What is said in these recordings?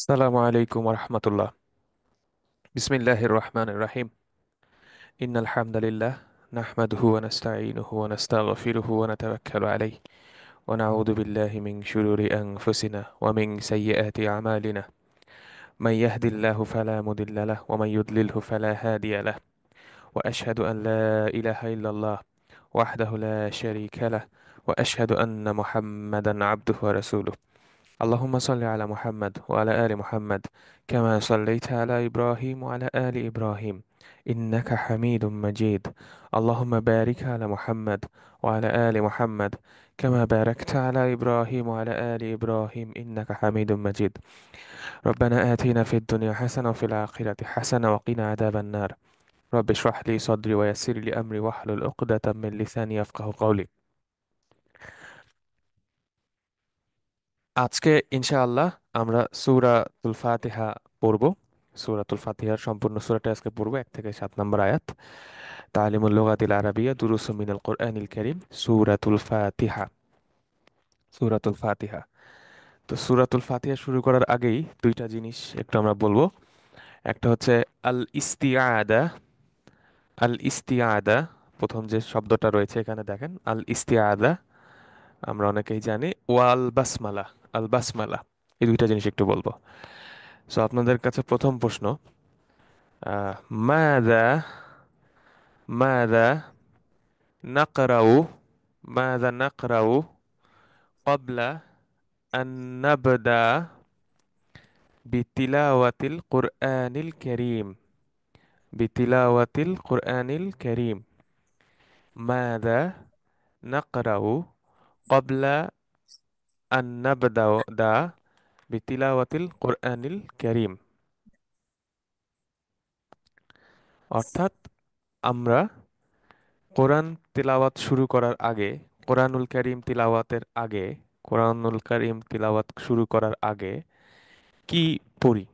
আসসালামু আলাইকুম রহমতুল্লাহ। বিসমিল্লাহির রহমানির রহিম। ইন্নাল হামদালিল্লাহ নাহমাদুহু ওয়া নাস্তাঈনুহু ওয়া নাস্তাগফিরুহু ওয়া নাতাওয়াক্কালু আলাইহি ওয়া নাউযু বিল্লাহি মিন শুরুরি আনফুসিনা ওয়া মিন সাইয়্যিআতি আমালিনা। মান ইয়াহদিল্লাহু ফালা মুদিল্লা লাহু ওয়া মান ইউদ্লিলহু ফালা হাদিয়া লাহু। ওয়া আশহাদু আন লা ইলাহা ইল্লাল্লাহ ওয়াহদাহু লা শারীকা লাহু ওয়া আশহাদু আন্না মুহাম্মাদান আবদুহু ওয়া রাসূলুহু। اللهم صل على محمد وعلى آل محمد كما صليت على إبراهيم وعلى آل إبراهيم إنك حميد مجيد. اللهم بارك على محمد وعلى آل محمد كما باركت على إبراهيم وعلى آل إبراهيم إنك حميد مجيد. ربنا آتنا في الدنيا حسنة وفي الآخرة حسنة وقنا عذاب النار. رب اشرح لي صدري ويسر لي أمري واحلل عقدة من لساني يفقه قولي. আজকে ইনশাআল্লাহ আমরা সূরাতুল ফাতিহা পড়ব। সূরাতুল ফাতিহার সম্পূর্ণ সূরাটা আজকে পড়ব 1 থেকে 7 নম্বর আয়াত। তালিমুল লুগাতিল আরাবিয়্যা দুরুসুম মিনাল কুরআনিল কারীম। সূরাতুল ফাতিহা। সূরাতুল ফাতিহা। তো সূরাতুল ফাতিহা শুরু করার আগেই দুইটা জিনিস একটু আমরা বলবো। একটা হচ্ছে আল ইস্তিআদা। আল ইস্তিআদা, প্রথম যে শব্দটা রয়েছে এখানে দেখেন আল ইস্তিআদা, আমরা অনেকেই জানি। ওয়াল বাসমালা। আল বাসমালা, এই দুইটা জিনিস একটু বলবো। সো আপনাদের কাছে প্রথম প্রশ্ন, মাযা মাযা নাকরাউ মাযা নাকরাউ ক্বাবলা আন নাবদা বিতিলাওয়াতিল কুরআনিল কারীম। বিতিলাওয়াতিল কুরআনিল কারীম। মাযা নাকরাউ ক্বাবলা আন নাবদা বিতিলাওয়াতিল কুরআনিল কারীম। অর্থাৎ আমরা কোরআন তিলাওয়াত শুরু করার আগে, কোরআনুল কারীম তিলাওয়াতের আগে, কোরআনুল কারীম তিলাওয়াত শুরু করার আগে কি পড়ি?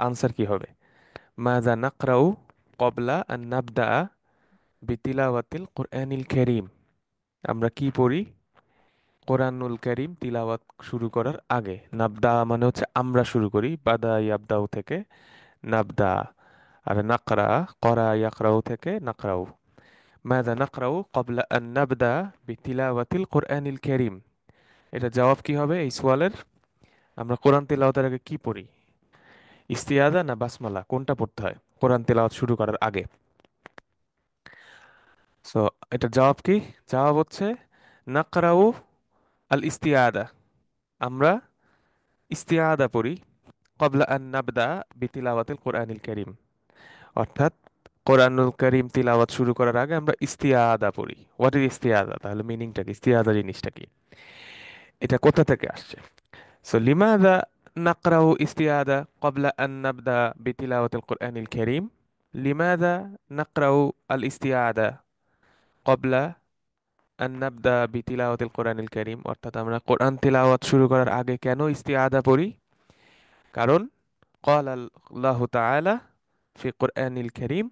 আনসার কি হবে? মাযা নাকরাউ ক্বাবলা আন নাবদা বিতিলাওয়াতিল কুরআনিল কারীম। আমরা কি পড়ি কোরআনুল কারীম তিলাওয়াত শুরু করার আগে? নাবদা মানে হচ্ছে আমরা শুরু করি, বাদা ইয়াবদাউ থেকে নাবদা। আর নাকরা, করা ইয়াকরাউ থেকে নাকরাউ। মাযা নাকরাউ ক্বাবলা আন নাবদা বিতিলাওয়াতিল কুরআনিল কারীম। এটা জবাব কি হবে এই সোয়ালের? আমরা কোরআন তিলাওয়াতের আগে কি পড়ি? ইস্তিয়াদা না বাসমালা, কোনটা পড়তে হয় কোরআন তিলাওয়াত শুরু করার আগে? সো এটার জবাব কি? জবাব হচ্ছে নাকরাউ আল ইস্তিয়াদা। আমরা ইস্তিয়াদা পড়ি ক্বাবলা আন নাবদা বিতিলাওয়াতিল কুরআনিল কারীম। অর্থাৎ কোরআনুল কারীম তিলাওয়াত শুরু করার আগে আমরা ইস্তিয়াদা পড়ি। হোয়াট ইজ ইস্তিয়াদা? তাহলে মিনিংটা কি? ইস্তিয়াদা জিনিসটা কি? এটা কোথা থেকে আসছে? সো লিমাযা নাকরাউ ইস্তিয়াদা ক্বাবলা আন নাবদা বিতিলাওয়াতিল কুরআনিল কারীম। লিমাযা নাকরাউ আল ইস্তিয়াদা ক্বাবলা আন নাবদা বিতিলাওয়াতিল কুরআনিল কারীম। অর্থাৎ আমরা কোরআন তিলাওয়াত শুরু করার আগে কেন ইস্তিয়াদা পড়ি? কারণ قال الله تعالى في قرآن الكريم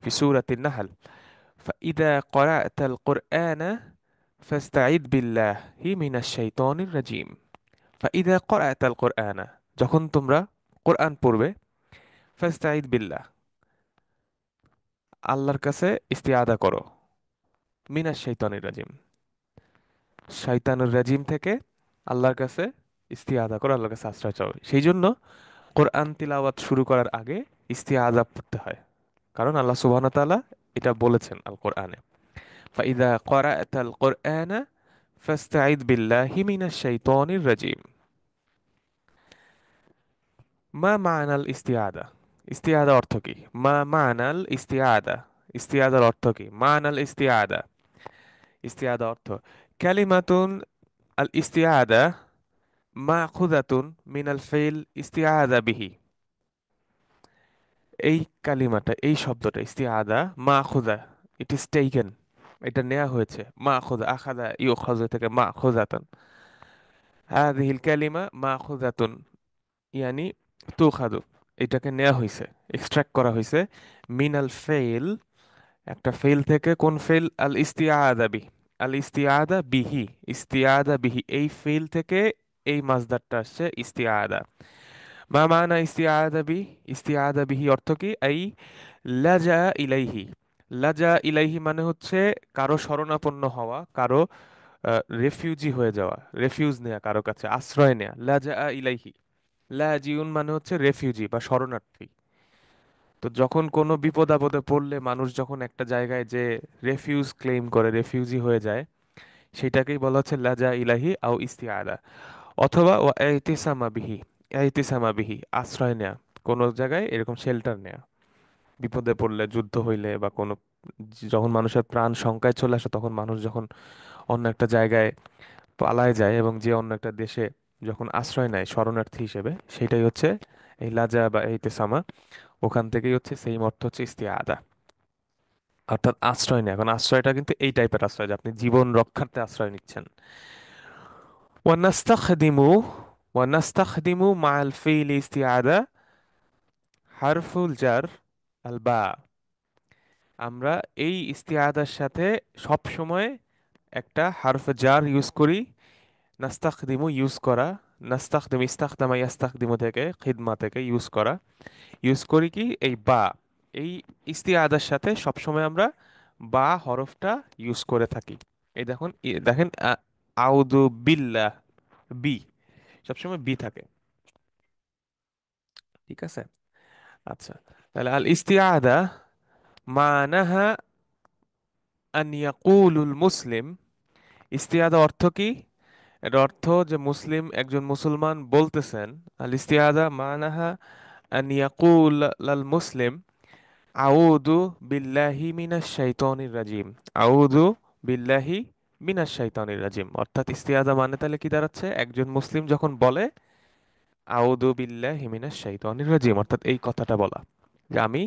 في سورة النحل: فإذا قرأت القرآن فاستعذ بالله من الشيطان الرجيم. فإذا قرأت القرآن, যখন তোমরা কোরআন পড়বে, ফাস্তাইদ বিল্লাহ, আল্লাহর কাছে ইস্তিআদা করো, মিনাশ শাইতানির রাজিম, শয়তানুর রাজিম থেকে আল্লাহর কাছে ইস্তিআদা করো, আল্লাহর কাছে আশ্রয় চাও। সেই জন্য কোরআন তিলাওয়াত শুরু করার আগে ইস্তিআদা পড়তে হয়, কারণ আল্লাহ সুবহানাহু ওয়া তাআলা এটা বলেছেন আল কোরআনে। ফাইদা ক্বরা'তাল কুরআনা ফাস্তাইদ বিল্লাহি মিনাশ শাইতানির রাজিম। মা মা'নাল ইস্তিআদা? ইস্তিআদা অর্থ কি? মা মা'নাল ইস্তিআদা? ইস্তিআদার অর্থ কি? মা'নাল ইস্তিআদা, ইস্তিআদা অর্থ কালিমাতুন আল ইস্তিআদা মাখুযাতুন মিনাল ফাইল ইস্তিআদা বিহি। এই কালিমাটা, এই শব্দটা ইস্তিআদা মাখুযা, ইট ইজ টেকেন, এটা নেওয়া হয়েছে মাখুযা, আখাযা ইউখাযু থেকে মাখুযাতান। হাযিহিল কালিমা মাখুযাতুন ইয়ানি তুখাযু, এটাকে নেওয়া হয়েছে, এক্সট্রাক্ট করা হয়েছে মিনাল ফাইল, একটা ফেল থেকে। কোন ফেল? আল ইস্তিআদা বিহি। আল ইস্তিআদা বিহি, ইস্তিআদা বিহি, এই ফেল থেকে এই মাসদারটা আসছে ইস্তিআদা। মা মানা ইস্তিআদা বি, ইস্তিআদা বিহি অর্থ কি? এই লাজা ইলাইহি। লাজা ইলাইহি মানে হচ্ছে কারো শরণাপন্ন হওয়া, কারো রেফিউজি হয়ে যাওয়া, রেফিউজ নেয়া, কারো কাছে আশ্রয় নেয়া, লাজা ইলাইহি। লাজিউন মানে হচ্ছে রেফিউজি বা শরণার্থী। তো যখন কোনো বিপদ আপদে পড়লে মানুষ যখন একটা জায়গায় যে রেফিউজ ক্লেম করে, রেফিউজি হয়ে যায়, সেটাকেই বলা হচ্ছে লাজা ইলাহি আও ইস্তিআদা। অথবা ও ইতিসামা বিহি, ইতিসামা বিহি আশ্রয় নেয়া, কোনো জায়গায় এরকম শেল্টার নেয়া, বিপদে পড়লে, যুদ্ধ হইলে বা কোনো, যখন মানুষের প্রাণ শঙ্কায় চলে আসে, তখন মানুষ যখন অন্য একটা জায়গায় পালায় যায় এবং যে অন্য একটা দেশে যখন আশ্রয় নেয় শরণার্থী হিসেবে, সেটাই হচ্ছে এই লাজা বা ইতিসামা। ওখান থেকেই হচ্ছে সেই অর্থ হচ্ছে ইস্তিআদা, অর্থাৎ আশ্রয় নেয়। এখন আশ্রয়টা কিন্তু এই টাইপের আশ্রয় যে আপনি জীবন রক্ষার্থে আশ্রয় নিচ্ছেন। ওয়ানাস্তাখদিমু, ওয়ানাস্তাখদিমু মাআল ফিল ইস্তিআদা হারফুল জার আল বা। আমরা এই ইস্তিআদার সাথে সব সময় একটা হারফ জার ইউজ করি। নাস্তাখদিমু ইউজ করা, নাস্তাখদিমু ইস্তাখদামা ইয়াস্তাখদিমু থেকে, খিদমা থেকে ইউজ করা, ইউজ করি কি এই বা। এই ইস্তিআদার সাথে সবসময় আমরা বা হরফটা ইউজ করে থাকি। এই দেখুন, দেখেন আউদু বিল্লাহ, বি, সবসময় বি থাকে। ঠিক আছে, আচ্ছা। তাহলে আল ইস্তিআদা মানাহা আন ইয়াকুলুল মুসলিম। ইস্তিআদা অর্থ কি? এর অর্থ যে মুসলিম, একজন মুসলমান বলতেছেন। আল ইস্তিআদা মানাহা আন ইয়াকুল আল মুসলিম আউযু বিল্লাহি মিনাশ শাইতানির রাজিম। আউযু বিল্লাহি মিনাশ শাইতানির রাজিম, অর্থাৎ ইস্তিআযা মানে তাহলে কি দাঁড়াচ্ছে? একজন মুসলিম যখন বলে আউযু বিল্লাহি মিনাশ শাইতানির রাজিম, অর্থাৎ এই কথাটা বলা যে আমি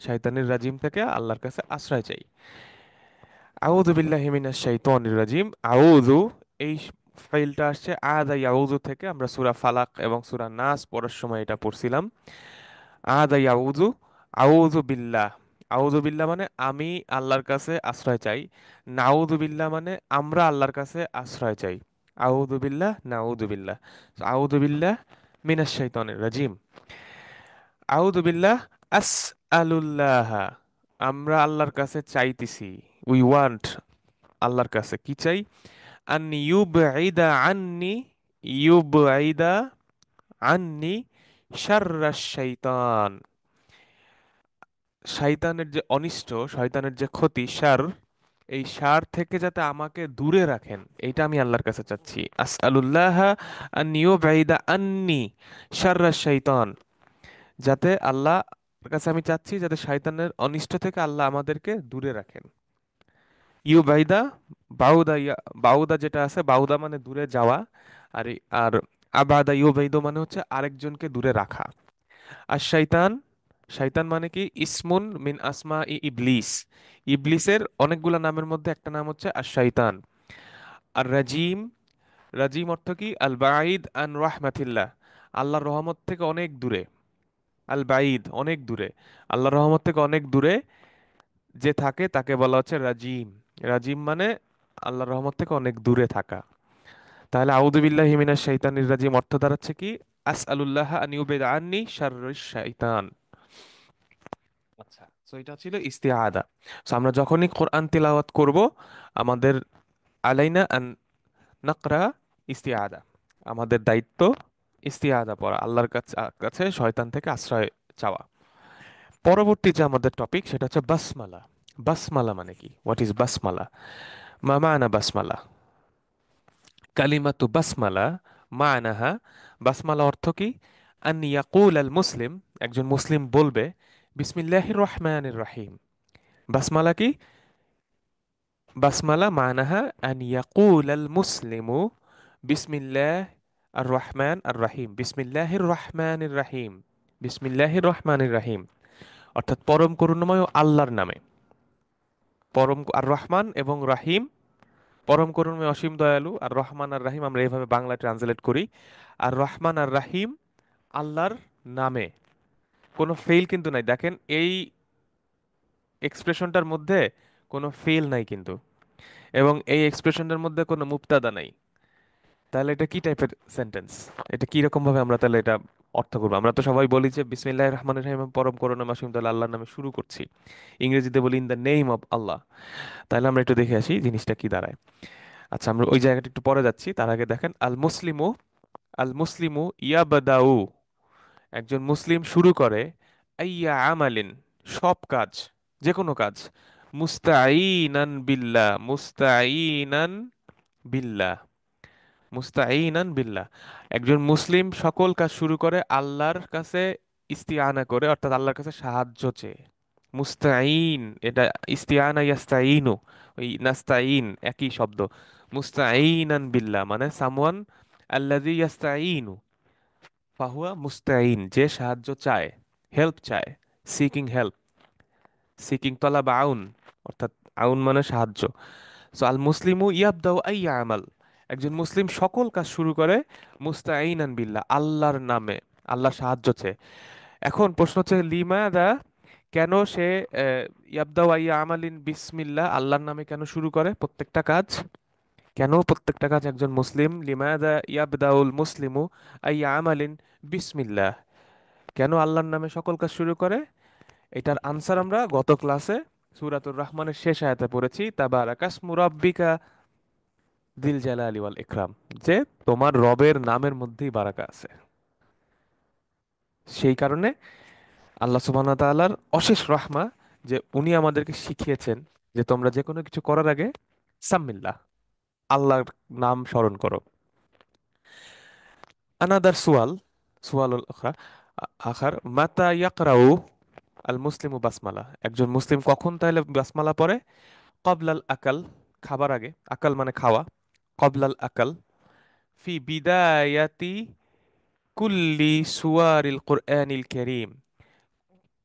শয়তানির রাজিম থেকে আল্লাহর কাছে আশ্রয় চাই। আউযু বিল্লাহি মিনাশ শাইতানির রাজিম। আউযু, এই ফাইলটা আসছে আদা ইয়াউযু থেকে। আমরা সূরা ফালাক এবং সূরা নাস পড়ার সময় এটা পড়ছিলাম। আদা ইয়াউযু, আউযু বিল্লাহ। আউযু বিল্লাহ মানে আমি আল্লাহর কাছে আশ্রয় চাই। নাউযু বিল্লাহ মানে আমরা আল্লাহর কাছে আশ্রয় চাই। আউযু বিল্লাহ, নাউযু বিল্লাহ। আউযু বিল্লাহ মিনাশ শাইতানির রাজিম। আউযু বিল্লাহ আসআলুল্লাহ, আমরা আল্লাহর কাছে চাইতেছি। উই ওয়ান্ট, আল্লাহর কাছে কি চাই? আন ইউবঈদা আন্নি, ইউবঈদা আন্নি শাররাশ শাইতান। শয়তানের যে অনিষ্ট, শয়তানের যে ক্ষতি, শার, এই শার থেকে যাতে আমাকে দূরে রাখেন, এইটা আমি আল্লাহর কাছে চাচ্ছি। আসআলুল্লাহ আন ইউবঈদা আন্নি শাররাশ শাইতান, যাতে আল্লাহর কাছে আমি চাচ্ছি যাতে শয়তানের অনিষ্ট থেকে আল্লাহ আমাদেরকে দূরে রাখেন। ইউবাইদা, বাউদা, বাউদা যেটা আছে, বাউদা মানে দূরে যাওয়া। আর আর আবাদা ইউবাইদু মানে হচ্ছে আরেকজনকে দূরে রাখা। আর শয়তান, শয়তান মানে কি? ইসমুন মিন আসমা ইবলিস। ইবলিসের অনেকগুলা নামের মধ্যে একটা নাম হচ্ছে আর শয়তান। আর রাজিম, রাজিম অর্থ কি? আল বাঈদ আন রাহমাতিল্লাহ, আল্লাহর রহমত থেকে অনেক দূরে। আল বাঈদ অনেক দূরে, আল্লাহর রহমত থেকে অনেক দূরে যে থাকে তাকে বলা হচ্ছে রাজিম। রাজিম মানে আল্লাহর রহমত থেকে অনেক দূরে থাকা। তাহলে আউযু বিল্লাহি মিনাশ শাইতানির রাজিম অর্থ দাঁড়াচ্ছে কি? আসআলুল্লাহ আন ইউবিদ আন্নি শাররিশ শাইতান। আচ্ছা, সো এটা ছিল ইস্তিআদা। সো আমরা যখনই কোরআন তিলাওয়াত করব, আমাদের আলাইনা আন নাকরা ইস্তিআদা, আমাদের দায়িত্ব ইস্তিআদা পড়া, আল্লাহর কাছে কাছে শয়তান থেকে আশ্রয় চাওয়া। পরবর্তী যে আমাদের টপিক সেটা হচ্ছে বাসমালা। বাসমালা মানে কি? হোয়াট ইজ বাসমালা? মা মানা বাসমালা? কালিমাতু বাসমালা মানাহা, বাসমালা অর্থ কি? আন ইয়াকুল আল মুসলিম, একজন মুসলিম বলবে বিসমিল্লাহির রহমানির রহিম। বাসমালা কি? বাসমালা মানাহা আন ইয়াকুল আল মুসলিমু বিসমিল্লাহ আর রহমান আর রাহিম, বিসমিল্লাহির রহমানির রাহিম, বিসমিল্লাহির রহমানির রাহিম, অর্থাৎ পরম করুণাময় আল্লাহর নামে। পরম আর রহমান এবং রাহিম, পরম করুণাময় অসীম দয়ালু, আর রহমান আর রাহিম আমরা এইভাবে বাংলা ট্রান্সলেট করি। আর রহমান আর রাহিম আল্লাহর নামে। কোনো ফেল কিন্তু নাই, দেখেন এই এক্সপ্রেশনটার মধ্যে কোনো ফেল নাই কিন্তু, এবং এই এক্সপ্রেশনটার মধ্যে কোনো মুবতাদা নাই। তাহলে এটা কি টাইপের সেন্টেন্স? এটা কি রকম ভাবে আমরা তাহলে এটা অর্থ করবো। আমরা তো সবাই বলি যে বিসমিল্লাহির রহমানির রহিম, পরম করুণা মাসুম, তাহলে আল্লাহর নামে শুরু করছি। ইংরেজিতে বলি ইন দ্য নেম অফ আল্লাহ। তাহলে আমরা একটু দেখে আসি জিনিসটা কি দাঁড়ায়। আচ্ছা, আমরা ওই জায়গাটা একটু পরে যাচ্ছি, তার আগে দেখেন আল মুসলিমু, আল মুসলিমু ইয়াবদাউ, একজন মুসলিম শুরু করে আইয়া আমালিন, সব কাজ, যে কোনো কাজ, মুস্তাঈনান বিল্লাহ, মুস্তাঈনান বিল্লাহ, মুস্তাঈনান বিল্লাহ। একজন মুসলিম সকল কাজ শুরু করে আল্লাহর কাছে ইস্তিআনা করে, অর্থাৎ আল্লাহর কাছে সাহায্য চেয়ে। মুস্তাঈন, এটা ইস্তিআনা ইয়াস্তাঈনু, ওই নাস্তাঈন একই শব্দ। মুস্তাঈনান বিল্লাহ মানে সামওয়ান আল্লাযী ইয়াস্তাঈনু ফাহুয়া মুস্তাঈন, যে সাহায্য চায়, হেল্প চায়, সিকিং হেল্প, সিকিং তলাব আউন, অর্থাৎ আউন মানে সাহায্য। সো আল মুসলিমু ইয়াবদাউ আইয়া আমাল, একজন মুসলিম সকল কাজ শুরু করে মুস্তাঈনান বিল্লাহ, আল্লাহর নামে, আল্লাহ সাহায্য চেয়ে। এখন প্রশ্ন হচ্ছে লিমাদা, কেন সে ইয়াবদাউ আইয়া আমালিন বিসমিল্লাহ, আল্লাহর নামে কেন শুরু করে প্রত্যেকটা কাজ? কেন প্রত্যেকটা কাজ একজন মুসলিম লিমাদা ইয়াবদাউল মুসলিমু আইয়া আমালিন বিসমিল্লাহ, কেন আল্লাহর নামে সকল কাজ শুরু করে? এটার আনসার আমরা গত ক্লাসে সূরাতুর রহমানের শেষ আয়াতে পড়েছি, তাবারাকাসমু রাব্বিকা দিল জালালি ওয়াল ইকরাম, যে তোমার রবের নামের মধ্যেই বারাকা আছে। সেই কারণে আল্লাহ সুবহানাহু ওয়া তাআলার অশেষ রহমা, যে উনি আমাদেরকে শিখিয়েছেন যে তোমরা যে কোনো কিছু করার আগে সাম্মিল্লাহ, আল্লাহর নাম স্মরণ করো। আনাদার সুয়াল, সুয়ালুল আখরা, আখার মাতা ইয়াকরাউ আল মুসলিমু বাসমালা, একজন মুসলিম কখন তাহলে বাসমালা পড়ে? কবলাল আকাল, খাবার আগে, আকাল মানে খাওয়া, কবলাল আকাল, ফি বিদায়াতি কুল্লি সুয়ারিল কোরআনিল কারীম,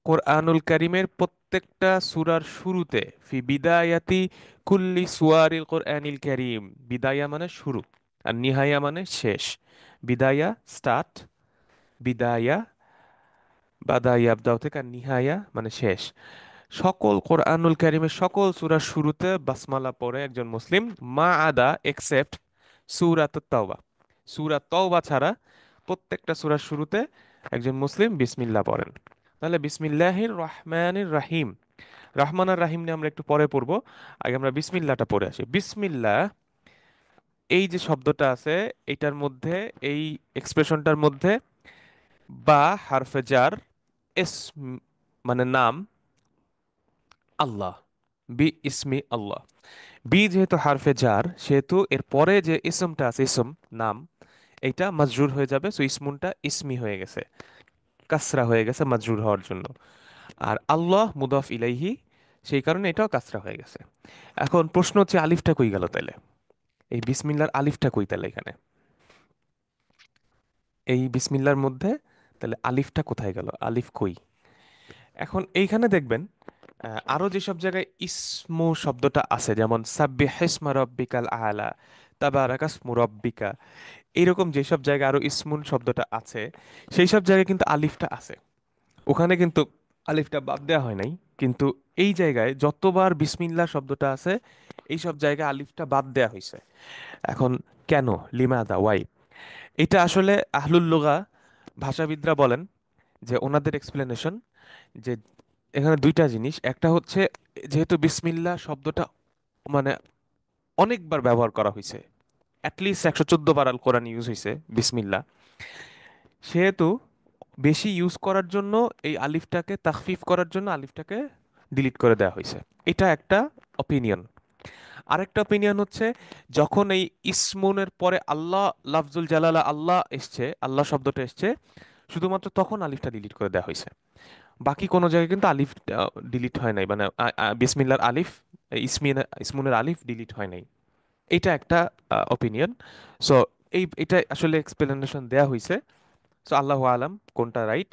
কোরআনুল কারীমের প্রত্যেকটা সূরার শুরুতে, ফি বিদায়াতি কুল্লি সুয়ারিল কোরআনিল কারীম, বিদায়া মানে শুরু, আর নিহায়া মানে শেষ। বিদায়া স্টার্ট, বিদায়া বাদায়া আবদাও থেকে, আর নিহায়া মানে শেষ। সকল কোরআনুল কারীমের সকল সূরার শুরুতে বাসমালা পড়ে একজন মুসলিম, মা আদা এক্সেপ্ট সূরাত তাওবা, সূরা তাওবা ছাড়া প্রত্যেকটা সূরার শুরুতে একজন মুসলিম বিসমিল্লাহ পড়েন। তাহলে বিসমিল্লাহির রহমানির রাহিম, রহমান আর রাহিম নিয়ে আমরা একটু পরে পড়বো, আগে আমরা বিসমিল্লাহটা পড়ে আসি। বিসমিল্লাহ, এই যে শব্দটা আছে, এটার মধ্যে, এই এক্সপ্রেশনটার মধ্যে বা হারফে জার, এস মানে নাম, আল্লাহ, বি ইসমি আল্লাহ, বি যেহেতু হারফে জার, সেহেতু এর পরে যে ইসমটা আছে, ইসম নাম, এইটা মাজরুর হয়ে যাবে, সো ইসমুনটা ইসমি হয়ে গেছে, কাসরা হয়ে গেছে মাজরুর হওয়ার জন্য। আর আল্লাহ মুদাফ ইলাইহি, সেই কারণে এটাও কাসরা হয়ে গেছে। এখন প্রশ্ন হচ্ছে আলিফটা কই গেল তাইলে? এই বিসমিল্লার আলিফটা কই তাহলে এখানে? এই বিসমিল্লার মধ্যে তাহলে আলিফটা কোথায় গেল? আলিফ কই? এখন এইখানে দেখবেন আরো যেসব জায়গায় ইসমু শব্দটা আছে, যেমন সাব্বিহ ইসমা রাব্বিকাল আলা, তাবারাকাসমু রাব্বিকা, এইরকম যেসব জায়গায় আরো ইসমুন শব্দটা আছে, সেই সব জায়গায় কিন্তু আলিফটা আছে, ওখানে কিন্তু আলিফটা বাদ দেওয়া হয় নাই। কিন্তু এই জায়গায় যতবার বিসমিল্লাহ শব্দটা আছে, এই সব জায়গায় আলিফটা বাদ দেওয়া হয়েছে। এখন কেন? লিমাদা, ওয়াই? এটা আসলে আহলুল লুগা, ভাষাবিদরা বলেন যে ওনাদের এক্সপ্লেনেশন, যে এখানে দুইটা জিনিস, একটা হচ্ছে যেহেতু বিসমিল্লাহ শব্দটা মানে অনেকবার ব্যবহার করা হয়েছে, অ্যাটলিস্ট 114 বার আল কোরআন ইউজ হয়েছে বিসমিল্লাহ, সেহেতু বেশি ইউজ করার জন্য এই আলিফটাকে তাখফিফ করার জন্য আলিফটাকে ডিলিট করে দেওয়া হয়েছে। এটা একটা অপিনিয়ন। আরেকটা অপিনিয়ন হচ্ছে যখন এই ইসমুনের পরে আল্লাহ লাফজুল জালালা আল্লাহ এসছে, আল্লাহ শব্দটা এসছে, শুধুমাত্র তখন আলিফটা ডিলিট করে দেওয়া হয়েছে। বাকি কোনো জায়গায় কিন্তু আলিফ ডিলিট হয় নাই, মানে বিসমিল্লার আলিফ, ইসমুনের আলিফ ডিলিট হয় নাই। এটা একটা অপিনিয়ন। সো এটা আসলে এক্সপ্লেনেশন দেয়া হয়েছে। সো আল্লাহু আলাম কোনটা রাইট,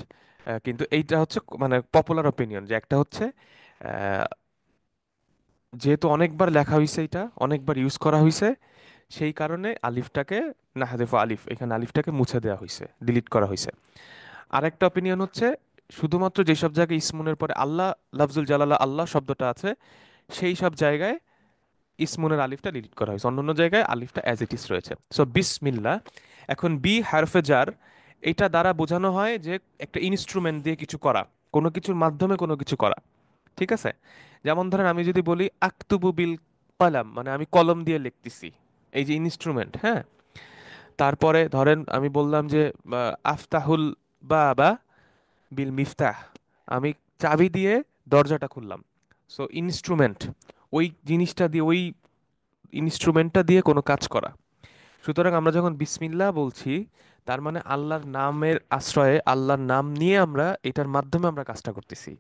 কিন্তু এইটা হচ্ছে মানে পপুলার অপিনিয়ন, যে একটা হচ্ছে আহ, যেহেতু অনেকবার লেখা হয়েছে, এটা অনেকবার ইউজ করা হয়েছে, সেই কারণে আলিফটাকে, নাহদেফ আলিফ, এখানে আলিফটাকে মুছে দেওয়া হয়েছে, ডিলিট করা হয়েছে। আরেকটা অপিনিয়ন হচ্ছে শুধুমাত্র যেসব জায়গায় ইসমুনের পরে আল্লাহ লাফজুল জালালা আল্লাহ শব্দটা আছে, সেই সব জায়গায় ইসমুনের আলিফটা ডিলিট করা হয়েছে, অন্যান্য জায়গায় আলিফটা অ্যাজ ইট ইজ রয়েছে। সো বিসমিল্লাহ। এখন বি হারফে জার, এটা দ্বারা বোঝানো হয় যে একটা ইনস্ট্রুমেন্ট দিয়ে কিছু করা, কোনো কিছুর মাধ্যমে কোনো কিছু করা। ঠিক আছে? যেমন ধরেন আমি যদি বলি আক্তুবু বিল কলাম, মানে আমি কলম দিয়ে লিখতেছি, এই যে ইনস্ট্রুমেন্ট, হ্যাঁ। তারপরে ধরেন আমি বললাম যে আফতাহুল বাবা বিল মিফতাহ, আমি চাবি দিয়ে দরজাটা খুললাম। সো ইনস্ট্রুমেন্ট, ওই জিনিসটা দিয়ে, ওই ইনস্ট্রুমেন্টটা দিয়ে কোনো কাজ করা। সুতরাং আমরা যখন বিসমিল্লাহ বলছি, তার মানে আল্লাহর নামের আশ্রয়ে, আল্লাহর নাম নিয়ে আমরা এটার মাধ্যমে আমরা কাজটা করতেছি।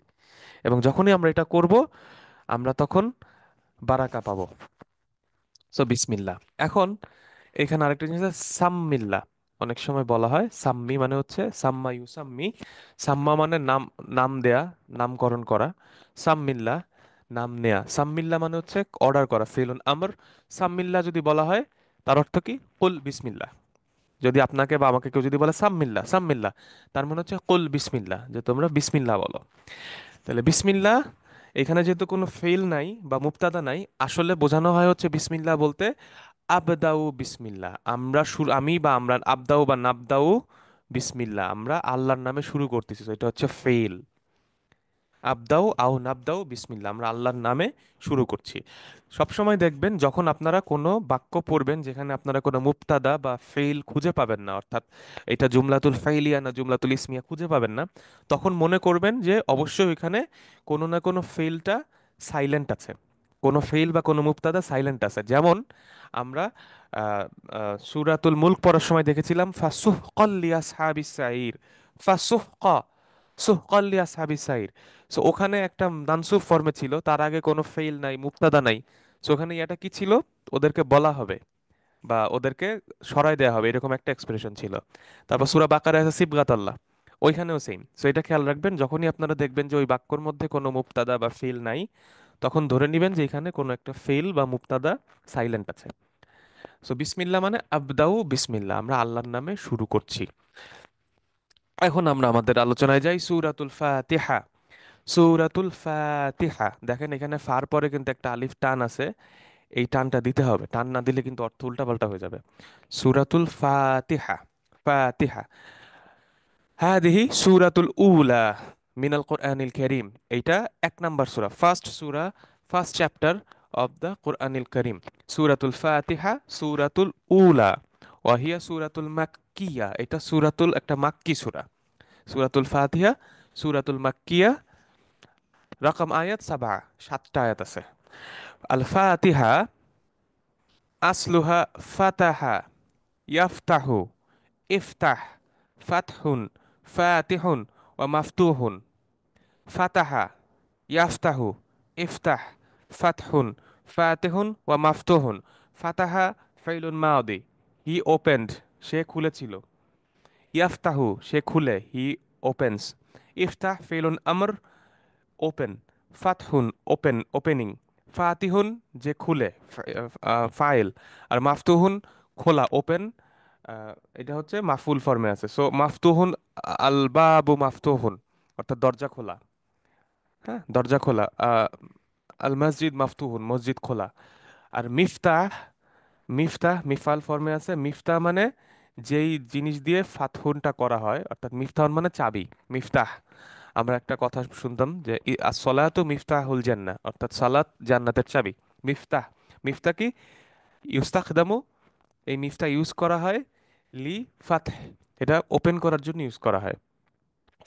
এবং যখনই আমরা এটা করব, আমরা তখন বারাকা পাবো। সো বিসমিল্লাহ। এখন এখানে আরেকটা জিনিস আছে, সাম্মিল্লাহ। অনেক সময় বলা হয় সাম্মি মানে হচ্ছে সাম্মা ইউসাম্মি। সাম্মা মানে নাম, নাম দেয়া, নামকরণ করা। সাম্মিল্লাহ, নাম নেয়া। সাম্মিল্লাহ মানে হচ্ছে অর্ডার করা, ফেলুন আমর। সাম্মিল্লাহ যদি বলা হয়, তার অর্থ কি? কুল বিসমিল্লাহ। যদি আপনাকে বা আমাকে কেউ যদি বলে সাম্মিল্লাহ, সাম্মিল্লাহ, তার মানে হচ্ছে কুল বিসমিল্লাহ, যে তোমরা বিসমিল্লাহ বলো। তাহলে বিসমিল্লাহ, এখানে যেহেতু কোনো ফেল নাই বা মুবতাদা নাই, আসলে বোঝানো হয় হচ্ছে বিসমিল্লাহ বলতে আবদাউ বিসমিল্লাহ, আমরা শুরু, আমি বা আমরা আবদাউ বা নাবদাউ বিসমিল্লাহ, আমরা আল্লাহর নামে শুরু করতেছি। তো এটা হচ্ছে ফেল। আবদাউ আও নাবদাউ বিসমিল্লাহ, আমরা আল্লাহর নামে শুরু করছি। সবসময় দেখবেন যখন আপনারা কোনো বাক্য পড়বেন যেখানে আপনারা কোনো মুবতাদা বা ফেইল খুঁজে পাবেন না, অর্থাৎ এটা জুমলাতুল ফাইলিয়া না জুমলাতুল ইসমিয়া খুঁজে পাবেন না, তখন মনে করবেন যে অবশ্যই ওইখানে কোনো না কোনো ফেইলটা সাইলেন্ট আছে, কোনো ফেইল বা কোনো মুবতাদা সাইলেন্ট আছে। যেমন আমরা সূরাতুল মুলক পড়ার সময় দেখেছিলাম ফাসুহকাল লিআসহাবিস সাইর, ফাসুহকা, সুহকাল লিআসহাবিস সাইর। সো ওখানে একটা মানসুব ফর্মে ছিল, তার আগে কোনো ফেইল নাই, মুক্তাদা নাই। সো ওখানে এটা কি ছিল? ওদেরকে বলা হবে বা ওদেরকে সরায় দেওয়া হবে, এরকম একটা এক্সপ্রেশন ছিল। তারপর সূরা বাকারা আছে সিবগাত আল্লাহ, ওইখানেও সেম। সো এটা খেয়াল রাখবেন, যখনই আপনারা দেখবেন যে ওই বাক্যর মধ্যে কোনো মুক্তাদা বা ফেইল নাই, তখন ধরে নেবেন যে এখানে কোনো একটা ফেইল বা মুক্তাদা সাইলেন্ট আছে। সো বিসমিল্লাহ মানে আবদাউ বিসমিল্লাহ, আমরা আল্লাহর নামে শুরু করছি। এখন আমরা আমাদের আলোচনায় যাই, সূরাতুল ফাতিহা। সূরাতুল ফাতিহা, দেখেন এখানে ফার পরে কিন্তু একটা আলিফ টান আছে, এই টানটা দিতে হবে, টান না দিলে কিন্তু অর্থ উল্টাপাল্টা হয়ে যাবে। সূরাতুল ফাতিহা, ফাতিহা। হাদিহি সূরাতুল উলা মিনাল কোরআনিল কারীম, এইটা এক নাম্বার সূরা, ফার্স্ট সূরা, ফার্স্ট চ্যাপ্টার অফ দ্য কোরআনিল কারীম। সূরাতুল ফাতিহা সূরাতুল উলা, ওয়াহিয়া সূরাতুল মাক্কিয়া, এটা সূরাতুল, একটা মাক্কি সূরা। সূরাতুল ফাতিহা সূরাতুল মাক্কিয়া, রকম আয়াত সাবা, সাতটা আয়াত আছে। আল ফাতিহা আসলুহা ফাতাহা, ইয়াফতাহু, ইফতাহ, ফাতহুন, ফাতিহুন ওয়া মাফতুহুন। ফাতাহা, ইয়াফতাহু, ইফতাহ, ফাতহুন, ফাতিহুন ওয়া মাফতুহুন। ফাতাহা ফাইলুন মাদি, হি ওপেন্ড, সে খুলেছিল। ইয়াফতাহু, সে খুলে, হি ওপেন্স। ইফতাহ ফেলুন আমর, ওপেন। ফাতহুন, ওপেন, ওপেনিং। ফাতিহুন, যে খুলে, ফাইল। আর মাফতুহুন, খোলা, ওপেন। এটা হচ্ছে মাফুল ফর্মে আছে। সো মাফতুহুন, আল বাবু মাফতুহুন, অর্থাৎ দরজা খোলা। হ্যাঁ, দরজা খোলা। আল মসজিদ মাফতুহুন, মসজিদ খোলা। আর মিফতাহ, মিফতাহ মিফাল ফর্মে আছে। মিফতাহ মানে যেই জিনিস দিয়ে ফাতহুনটা করা হয়, অর্থাৎ মিফতাহ মানে চাবি, মিফতাহ। আমরা একটা কথা শুনতাম যে আসসালাতু মিফতাহুল জান্নাহ, অর্থাৎ সালাত জান্নাতের চাবি। মিফতাহ, মিফতাহ কি? ইউস্তাখদামু, এই মিফতাহ ইউজ করা হয় লি ফাতহ, এটা ওপেন করার জন্য ইউজ করা হয়।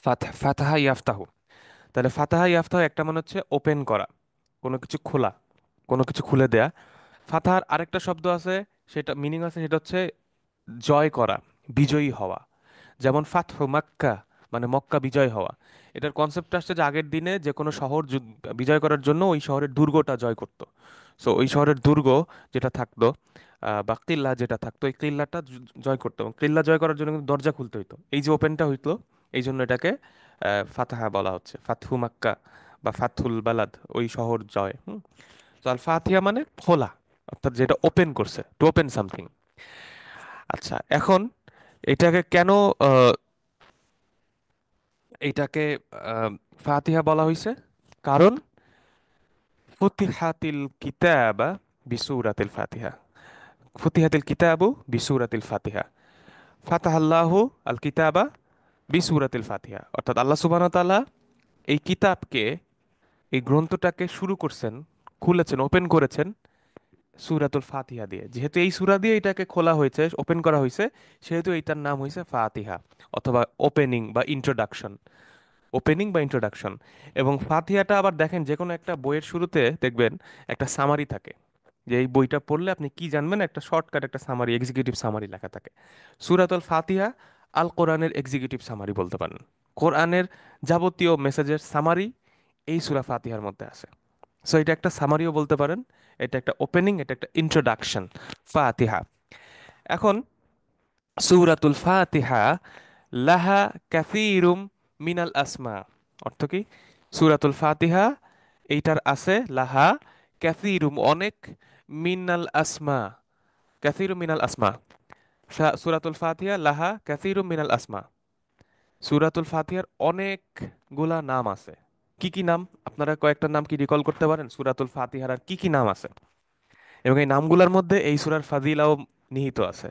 ফাতহ, ফাতাহা ইয়াফতাহু। তাহলে ফাতাহা ইয়াফতাহু একটা মানে হচ্ছে ওপেন করা, কোনো কিছু খোলা, কোনো কিছু খুলে দেয়া। ফাতাহার আরেকটা শব্দ আছে, সেটা মিনিং আছে, সেটা হচ্ছে জয় করা, বিজয়ী হওয়া। যেমন ফাতহু মাক্কা, মানে মক্কা বিজয় হওয়া। এটার কনসেপ্ট আসছে যে আগের দিনে যে কোনো শহর বিজয় করার জন্য ওই শহরের দুর্গটা জয় করত। সো ওই শহরের দুর্গ যেটা থাকতো, বা কিল্লা যেটা থাকতো, এই কিল্লাটা জয় করতো, এবং কিল্লা জয় করার জন্য কিন্তু দরজা খুলতে হইতো, এই যে ওপেনটা হইতো, এই জন্য এটাকে ফাতাহা বলা হচ্ছে, ফাতহু মাক্কা বা ফাতহুল বালাদ, ওই শহর জয়। তো আল ফাতিহা মানে খোলা, অর্থাৎ যেটা ওপেন করছে, টু ওপেন সামথিং। আচ্ছা, এখন এটাকে কেন আহ, এইটাকে ফাতিহা বলা হয়েছে? কারণ ফুতিহাতিল কিতাবা বিসূরাতিল ফাতিহা, ফুতিহাতিল কিতাবু বিসূরাতিল ফাতিহা। ফাতাহাল্লাহু আল কিতাবা বিসূরাতিল ফাতিহা, অর্থাৎ আল্লাহ সুবহানাহু ওয়া তাআলা এই কিতাবকে, এই গ্রন্থটাকে শুরু করছেন, খুলেছেন, ওপেন করেছেন সূরাতুল ফাতিহা দিয়ে। যেহেতু এই সূরা দিয়ে এটাকে খোলা হয়েছে, ওপেন করা হয়েছে, সেহেতু এইটার নাম হয়েছে ফাতিহা, অথবা ওপেনিং বা ইন্ট্রোডাকশন। ওপেনিং বা ইন্ট্রোডাকশন। এবং ফাতিহাটা আবার দেখেন, যে কোনো একটা বইয়ের শুরুতে দেখবেন একটা সামারি থাকে, যে এই বইটা পড়লে আপনি কি জানবেন, একটা শর্টকাট একটা সামারি, এক্সিকিউটিভ সামারি লেখা থাকে। সূরাতুল ফাতিহা আল কোরআনের এক্সিকিউটিভ সামারি বলতে পারেন। কোরআনের যাবতীয় মেসেজের সামারি এই সূরা ফাতিহার মধ্যে আছে। সো এটা একটা সামারিও বলতে পারেন, এটা একটা ওপেনিং, এটা একটা ইন্ট্রোডাকশন, ফাতিহা। এখন সূরাতুল ফাতিহা লাহা কাসীরুম মিনাল আসমা, অর্থ কি? সূরাতুল ফাতিহা এইটার আছে লাহা কাসীরুম অনেক, মিনাল আসমা কাসীরুম মিনাল আসমা। সূরাতুল ফাতিহা লাহা কাসীরুম মিনাল আসমা, সূরাতুল ফাতিহার অনেকগুলা নাম আছে। কি কি নাম? আপনারা কয়েকটা নাম কি রিকল করতে পারেন সূরাতুল ফাতিহার আর কি কি নাম আছে? এবং এই নামগুলোর মধ্যে এই সূরার ফাজিলাও নিহিত আছে,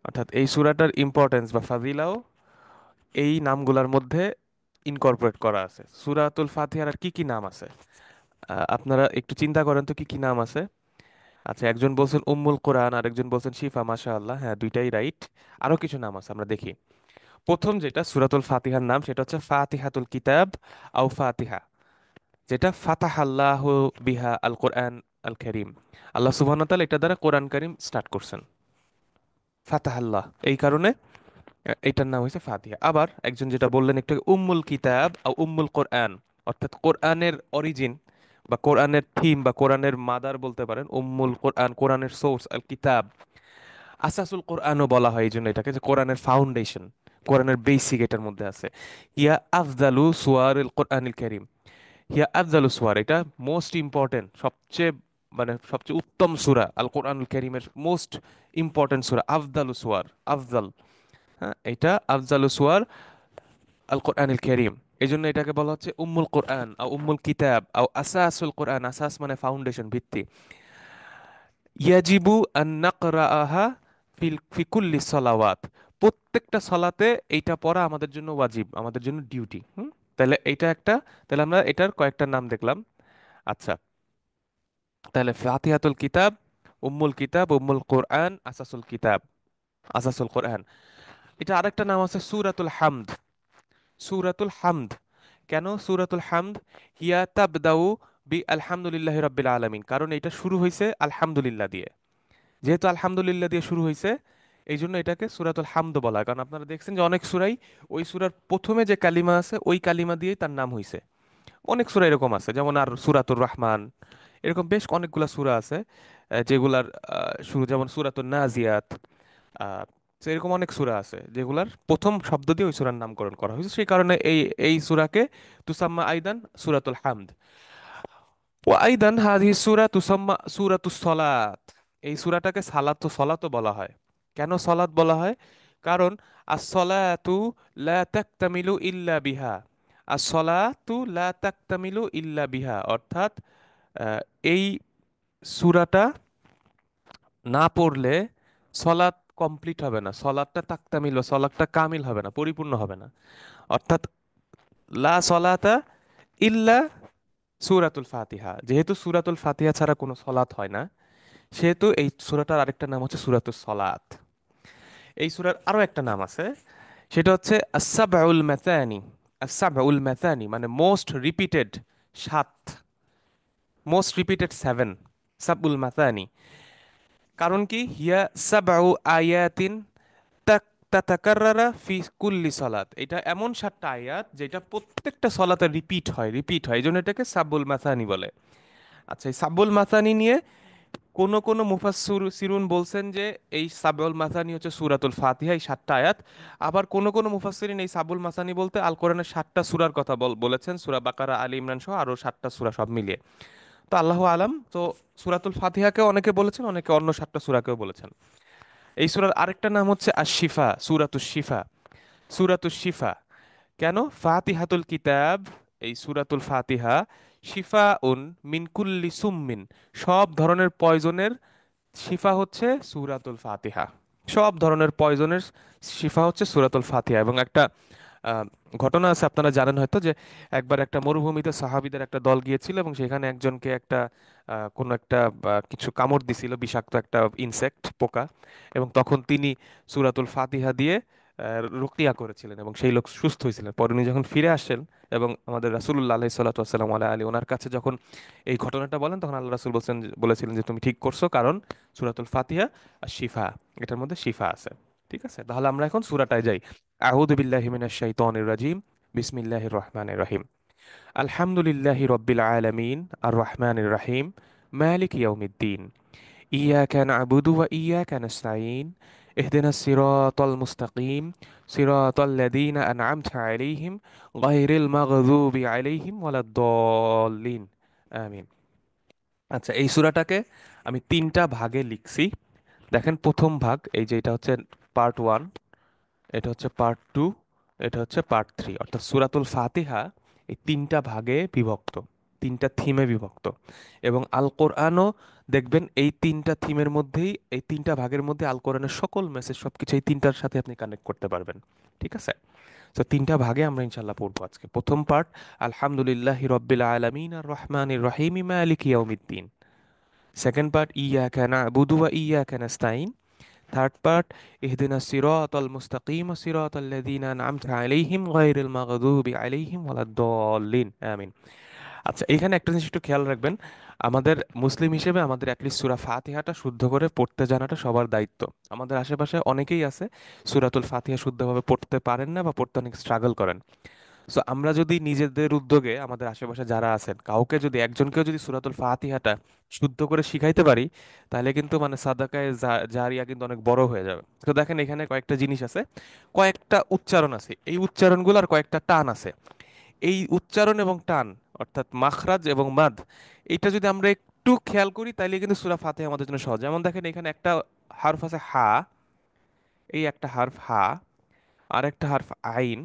অর্থাৎ এই সূরাটার ইম্পর্টেন্স বা ফাজিলাও এই নামগুলোর মধ্যে ইনকর্পোরেট করা আছে। সূরাতুল ফাতিহার আর কি কি নাম আছে? আপনারা একটু চিন্তা করেন তো কি কি নাম আছে। আচ্ছা, একজন বলছেন উম্মুল কোরআন, আর একজন বলছেন শিফা, মাশাআল্লাহ, হ্যাঁ দুইটাই রাইট। আরো কিছু নাম আছে, আমরা দেখি। প্রথম যেটা সূরাতুল ফাতিহার নাম, সেটা হচ্ছে ফাতিহাতুল কিতাব আও ফাতিহা, যেটা ফাতাহাল্লাহু বিহা আল কোরআন আল কারীম। আল্লাহ সুবহানাহু ওয়া তাআলা এটা দ্বারা কোরআন কারীম স্টার্ট করছেন, ফাতাহাল্লাহ, এই কারণে এটার নাম হয়েছে ফাতিহা। আবার একজন যেটা বললেন একটু আগে, উম্মুল কিতাব আর উম্মুল কোরআন, অর্থাৎ কোরআনের অরিজিন বা কোরআনের থিম বা কোরআনের মাদার বলতে পারেন উম্মুল কোরআন, কোরআনের সোর্স আল কিতাব। আসাসুল কোরআনও বলা হয় এই জন্য এটাকে, যে কোরআনের ফাউন্ডেশন, কোরআনের বেসিক এটার মধ্যে আছে। ইয়া আফজালু সুয়ারিল কোরআনিল কারীম, ইয়া আফজালু সুয়ার, এটা মোস্ট ইম্পর্টেন্ট, সবচেয়ে মানে সবচেয়ে উত্তম সূরা আল কোরআনুল কারীমের মোস্ট ইম্পর্টেন্ট সূরা, আফজালু সুয়ার, আফজাল। হ্যাঁ, এটা আফজালু সুয়ার আল কোরআনিল কারীম। এই জন্য এটাকে বলা হচ্ছে উম্মুল কোরআন আও উম্মুল কিতাব আও আসাসুল কোরআন, আসাস মানে ফাউন্ডেশন, ভিত্তি। ইয়াজিবু আন নাকরাআহা ফি কুল্লি সালাওয়াত, প্রত্যেকটা সালাতে এইটা পড়া আমাদের জন্য ওয়াজিব, আমাদের জন্য ডিউটি। তাহলে এইটা একটা, তাহলে আমরা এটার কয়েকটা নাম দেখলাম। আচ্ছা, তাহলে ফাতিহাতুল কিতাব, উম্মুল কিতাব, উম্মুল কোরআন, আসাসুল কিতাব, আসাসুল কোরআন। এটা আরেকটা নাম আছে সূরাতুল হামদ, সূরাতুল হামদ। কেন সূরাতুল হামদ? হিয়া তাবদাউ বি আলহামদুলিল্লাহি রাব্বিল আলামিন, কারণ এটা শুরু হয়েছে আলহামদুলিল্লাহ দিয়ে। যেহেতু আলহামদুলিল্লাহ দিয়ে শুরু হয়েছে, এই জন্য এটাকে সূরাতুল হামদ বলা হয়। কারণ আপনারা দেখছেন যে অনেক সূরাই ওই সূরার প্রথমে যে কালিমা আছে ওই কালিমা দিয়েই তার নাম হয়েছে। অনেক সূরা এরকম আছে, যেমন আর সূরাতুর রহমান, এরকম বেশ অনেকগুলা সূরা আছে যেগুলার শুরু, যেমন সূরাতুন নাজিয়াত। আহ, তো এরকম অনেক সূরা আছে যেগুলার প্রথম শব্দ দিয়ে ওই সূরার নামকরণ করা হয়েছে, সেই কারণে এই এই সূরাকে তুসাম্মা আইদান সূরাতুল হামদ। ওয়া আইদান হাযিহি সূরা তুসাম্মা সূরাতুস সালাত, এই সূরাটাকে সলাতও বলা হয়। কেন সলাত বলা হয়? কারণ as-সালাতু লা তাকতামিলু ইল্লা বিহা, as-সালাতু লা তাকতামিলু ইল্লা বিহা, অর্থাৎ আহ, এই সূরাটা না পড়লে সলাৎ কমপ্লিট হবে না, সলাৎটা তাকতামিল বা সলাৎটা কামিল হবে না, পরিপূর্ণ হবে না। অর্থাৎ লা সলাতা ইল্লা সূরাতুল ফাতিহা, যেহেতু সূরাতুল ফাতিহা ছাড়া কোনো সলাৎ হয় না, সেহেতু এই সূরাটার আরেকটা নাম হচ্ছে সূরাতুস সলাত। এই সূরার আরো একটা নাম আছে, সেটা হচ্ছে আস-সাবউল মাসানি। আস-সাবউল মাসানি মানে মোস্ট রিপিটেড সাত, মোস্ট রিপিটেড সেভেন, সাবউল মাসানি। কারণ কি? হিয়া সাবউ আয়াতিন তাক তাতাকাররারা ফি কুল্লি সালাত, এটা এমন সাতটা আয়াত যেটা প্রত্যেকটা সলাতে রিপিট হয়, এই জন্য এটাকে সাব্বুল মাসানি বলে। আচ্ছা, এই সাব্বুল মাসানি নিয়ে কোন মুফাসসিরুন বলছেন যে এই সাব্বুল মাসানি হচ্ছে সূরাতুল ফাতিহা, এই সাতটা আয়াত। আবার কোন মুফাসসিরিন এই সাব্বুল মাসানি বলতে আল কোরআনের সাতটা সূরার কথা বলেছেন, সূরা বাকারা, আলী ইমরান সহ আরো সাতটা সূরা সব মিলিয়ে। তো আল্লাহু আলাম। তো সূরাতুল ফাতিহাকেও অনেকে বলেছেন, অনেকে অন্য সাতটা সূরাকেও বলেছেন। এই সূরার আরেকটা নাম হচ্ছে আশ-শিফা, সূরাতুশ শিফা, সূরাতুশ শিফা। কেন? ফাতিহাতুল কিতাব, এই সূরাতুল ফাতিহা, শিফাউন মিন কুল্লি সুম্মিন, সব ধরনের পয়জনের শিফা হচ্ছে সূরাতুল ফাতিহা। সব ধরনের পয়জনের শিফা হচ্ছে সূরাতুল ফাতিহা। এবং একটা আহ, ঘটনা আছে, আপনারা জানেন হয়তো, যে একবার একটা মরুভূমিতে সাহাবীদের একটা দল গিয়েছিল এবং সেখানে একজনকে একটা কোনো একটা কিছু কামড় দিছিল, বিষাক্ত একটা ইনসেক্ট, পোকা। এবং তখন তিনি সূরাতুল ফাতিহা দিয়ে রুকিয়া করেছিলেন এবং সেই লোক সুস্থ হয়েছিলেন। পরে উনি যখন ফিরে আসেন এবং আমাদের রাসূলুল্লাহ আলাইহিস সাল্লাতু ওয়াস সালাম আলা আলী ওনার কাছে যখন এই ঘটনাটা বলেন, তখন আল্লাহ রাসূল বলেছিলেন যে তুমি ঠিক করছো, কারণ সূরাতুল ফাতিহা আর শিফা, এটার মধ্যে শিফা আছে। ঠিক আছে, তাহলে আমরা এখন সূরাটায় যাই। আউযু বিল্লাহি মিনাশ শাইতানির রাজিম। বিসমিল্লাহির রহমানির রহিম। আলহামদুলিল্লাহি রাব্বিল আলামিন আর রহমানির রহিম মালিক ইয়াউমিদ্দিন। ইয়াকা না'বুদু ওয়া ইয়াকা নাস্তাঈন। ইহদিনাস সিরাতাল মুস্তাকিম সিরাতাল লাযীনা আন'আমতা আলাইহিম গায়রিল মাগযুবি আলাইহিম ওয়ালাদ-দাল্লিন। আমিন। আচ্ছা, এই সূরাটাকে আমি তিনটা ভাগে লিখছি। দেখেন, প্রথম ভাগ এই যে এটা হচ্ছে পার্ট ওয়ান, এটা হচ্ছে পার্ট টু, এটা হচ্ছে পার্ট থ্রি। অর্থাৎ সূরাতুল ফাতিহা এই তিনটা ভাগে বিভক্ত, তিনটা থিমে বিভক্ত। এবং আল কোরআনও দেখবেন এই তিনটা থিমের মধ্যেই, এই তিনটা ভাগের মধ্যে আল কোরআনের সকল মেসেজ সবকিছু এই তিনটার সাথে আপনি কানেক্ট করতে পারবেন। ঠিক আছে, তো তিনটা ভাগে আমরা ইনশাল্লাহ পড়বো আজকে। প্রথম পার্ট, আলহামদুলিল্লাহি রব্বিল আলামিন আর রহমানির রহিম মালিকি ইয়াউমিদ্দিন। সেকেন্ড পার্ট, ইয়াকা না'বুদু ওয়া ইয়াকা নাস্তাইন। থার্ড পার্ট, ইহদিনা সিরাতাল মুস্তাকিম সিরাতাল লাযীনা আন'আমতা আলাইহিম গায়রিল মাগদুবি আলাইহিম ওয়ালাদ-দাল্লিন। আমিন। আচ্ছা, এখানে একটা জিনিস একটু খেয়াল রাখবেন। আমাদের মুসলিম হিসেবে আমাদের অ্যাটলিস্ট সূরা ফাতিহাটা শুদ্ধ করে পড়তে জানাটা সবার দায়িত্ব। আমাদের আশেপাশে অনেকেই আছে সূরাতুল ফাতিহা শুদ্ধভাবে পড়তে পারেন না বা পড়তে অনেক স্ট্রাগল করেন। সো আমরা যদি নিজেদের উদ্যোগে আমাদের আশেপাশে যারা আছেন কাউকে যদি, একজনকেও যদি সূরাতুল ফাতিহাটা শুদ্ধ করে শিখাইতে পারি, তাহলে কিন্তু মানে সাদাকায়ে জারিয়া কিন্তু অনেক বড় হয়ে যাবে। তো দেখেন, এখানে কয়েকটা জিনিস আছে, কয়েকটা উচ্চারণ আছে, এই উচ্চারণগুলোর কয়েকটা টান আছে। এই উচ্চারণ এবং টান, অর্থাৎ মাখরাজ এবং মাদ, এটা যদি আমরা একটু খেয়াল করি তাহলে কিন্তু সূরা ফাতিহা আমাদের জন্য সহজ। যেমন দেখেন, এখানে একটা হারফ আছে হা, এই একটা হারফ হা, আর একটা হারফ আইন,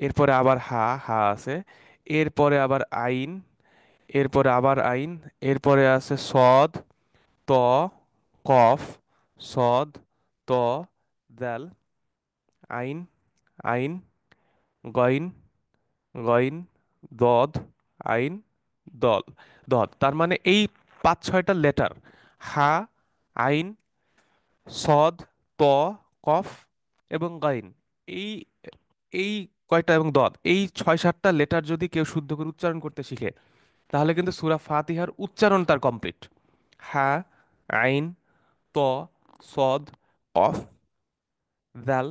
এরপরে আবার হা, হা আছে, এরপরে আবার আইন, এরপরে আবার আইন, এরপরে আছে সদ, ত, কফ, সদ, ত, দাল, আইন, আইন, গইন, গইন, দদ, আইন, দল, দদ। তার মানে এই পাঁচ ছয়টা লেটার, হা, আইন, সদ, ত, কফ এবং গাইন, এই এই কয়টা, এবং দদ, এই ছয় সাতটা লেটার যদি কেউ শুদ্ধ করে উচ্চারণ করতে শিখে, তাহলে কিন্তু সূরা ফাতিহার উচ্চারণ তার কমপ্লিট। হা, আইন, ত, সদ, কফ, দাল,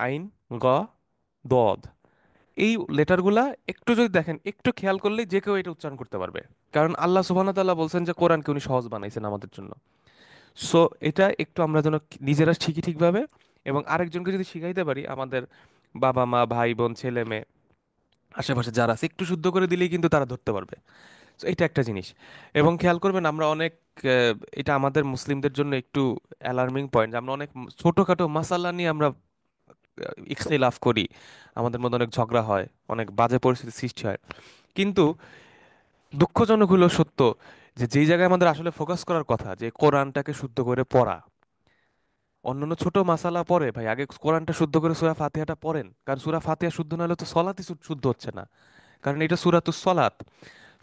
আইন, গ, দদ। এই লেটারগুলা একটু যদি দেখেন, একটু খেয়াল করলেই যে কেউ এটা উচ্চারণ করতে পারবে। কারণ আল্লাহ সুবহানাহু ওয়া তাআলা বলছেন যে কোরআনকে উনি সহজ বানাইছেন আমাদের জন্য। সো এটা একটু আমরা যেন নিজেরা শিখি ঠিকভাবে, এবং আরেকজনকে যদি শিখাইতে পারি, আমাদের বাবা মা ভাই বোন ছেলে মেয়ে আশেপাশে যারা আছে, একটু শুদ্ধ করে দিলেই কিন্তু তারা ধরতে পারবে। তো এটা একটা জিনিস। এবং খেয়াল করবেন, আমরা অনেক এটা আমাদের মুসলিমদের জন্য একটু অ্যালার্মিং পয়েন্ট, আমরা অনেক ছোটখাটো মাসালা নিয়ে আমরা ইখতিলাফ করি, আমাদের মধ্যে অনেক ঝগড়া হয়, অনেক বাজে পরিস্থিতি সৃষ্টি হয়। কিন্তু দুঃখজনক হলো সত্য যে যেই জায়গায় আমাদের আসলে ফোকাস করার কথা, যে কোরআনটাকে শুদ্ধ করে পড়া, অন্যান্য ছোট মাসালা পড়ে ভাই, আগে কোরআনটা শুদ্ধ করে সূরা ফাতিহাটা পড়েন। কারণ সূরা ফাতিহা শুদ্ধ না হলে তো সলাতই শুদ্ধ হচ্ছে না, কারণ এটা সূরাতুস সলাত।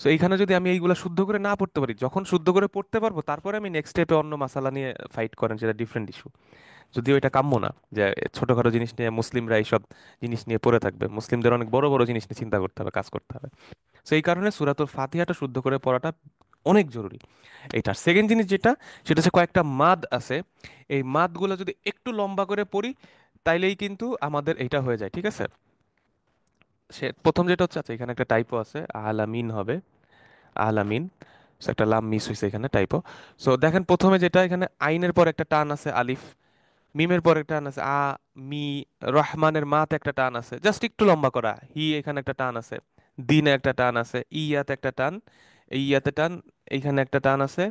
সো এইখানে যদি আমি এইগুলা শুদ্ধ করে না পড়তে পারি, যখন শুদ্ধ করে পড়তে পারবো তারপরে আমি নেক্সট স্টেপে অন্য মাসালা নিয়ে ফাইট করেন, সেটা ডিফারেন্ট ইস্যু। যদিও এটা কাম্য না যে ছোটখাটো জিনিস নিয়ে মুসলিমরা এইসব জিনিস নিয়ে পড়ে থাকবে, মুসলিমদের অনেক বড় বড় জিনিস নিয়ে চিন্তা করতে হবে, কাজ করতে হবে। সেই কারণে সূরাতুল ফাতিহাটা শুদ্ধ করে পড়াটা অনেক জরুরি। এইটার সেকেন্ড জিনিস যেটা, সেটা হচ্ছে কয়েকটা মাদ আছে, এই মাদগুলো যদি একটু লম্বা করে পড়ি তাইলেই কিন্তু আমাদের এইটা হয়ে যায়। ঠিক আছে, সে প্রথম যেটা হচ্ছে, আচ্ছা এখানে একটা টাইপও আছে, আলামিন হবে, আলামিন। So, একটা লাম মিস হয়েছে এখানে, টাইপো। সো দেখেন, প্রথমে যেটা, এখানে আইনের পর একটা টান আছে আলিফ, মিমের পর একটা টান আছে আ, মি, রহমানের মাতে একটা টান আছে জাস্ট একটু লম্বা করা, হি এখানে একটা টান আছে, দিনে একটা টান আছে, ইয়াতে একটা টান, এই ইয়াতে টান, এইখানে একটা টান আছে,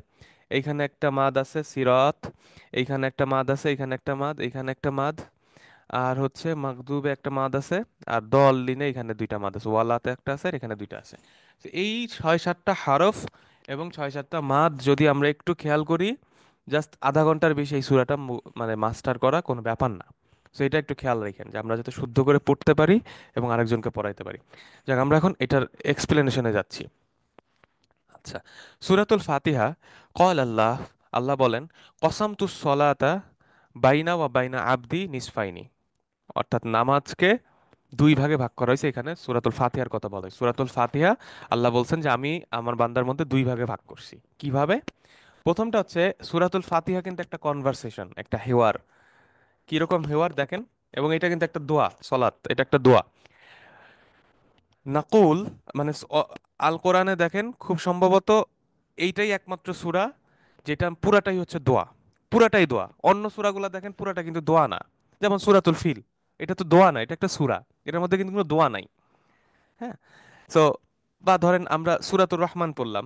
এইখানে একটা মাদ আছে সিরাত, এইখানে একটা মাদ আছে, এইখানে একটা মাদ, এইখানে একটা মাদ, আর হচ্ছে মাগদুবে একটা মাদ আছে, আর দল লিনে এখানে দুইটা মাদ আছে, ওয়ালাতে একটা আছে আর এখানে দুইটা আছে। তো এই ছয় সাতটা হরফ এবং ছয় সাতটা মাদ যদি আমরা একটু খেয়াল করি, জাস্ট আধা ঘন্টার বেশি এই সূরাটা মানে মাস্টার করা কোনো ব্যাপার না। সো এটা একটু খেয়াল রাখেন যে আমরা যাতে শুদ্ধ করে পড়তে পারি এবং আরেকজনকে পড়াইতে পারি। যাক, আমরা এখন এটার এক্সপ্লেনেশনে যাচ্ছি। আচ্ছা, সূরাতুল ফাতিহা, ক্বাল আল্লাহ, আল্লাহ বলেন, কসামতু সলাতা বাইনা ওয়া বাইনা আবদি নিসফাইনি, অর্থাৎ নামাজকে দুই ভাগে ভাগ করা হয়েছে। এখানে সূরাতুল ফাতিহার কথা বলা হয়। সূরাতুল ফাতিহা আল্লাহ বলছেন যে আমি আমার বান্দার মধ্যে দুই ভাগে ভাগ করছি। কিভাবে? প্রথমটা হচ্ছে, সূরাতুল ফাতিহা কিন্তু একটা কনভারসেশন, একটা হেওয়ার। কিরকম হেওয়ার দেখেন, এবং এটা কিন্তু একটা দোয়া, সলাত, এটা একটা দোয়া। নাকুল মানে আল কোরআনে দেখেন খুব সম্ভবত এইটাই একমাত্র সূরা যেটা পুরাটাই হচ্ছে দোয়া, পুরাটাই দোয়া। অন্য সূরাগুলো দেখেন পুরাটা কিন্তু দোয়া না। যেমন সূরাতুল ফিল, এটা তো দোয়া না, এটা একটা সূরা, এটার মধ্যে কিন্তু কোনো দোয়া নাই। হ্যাঁ। সো, বা ধরেন আমরা সূরাতুর রহমান পড়লাম,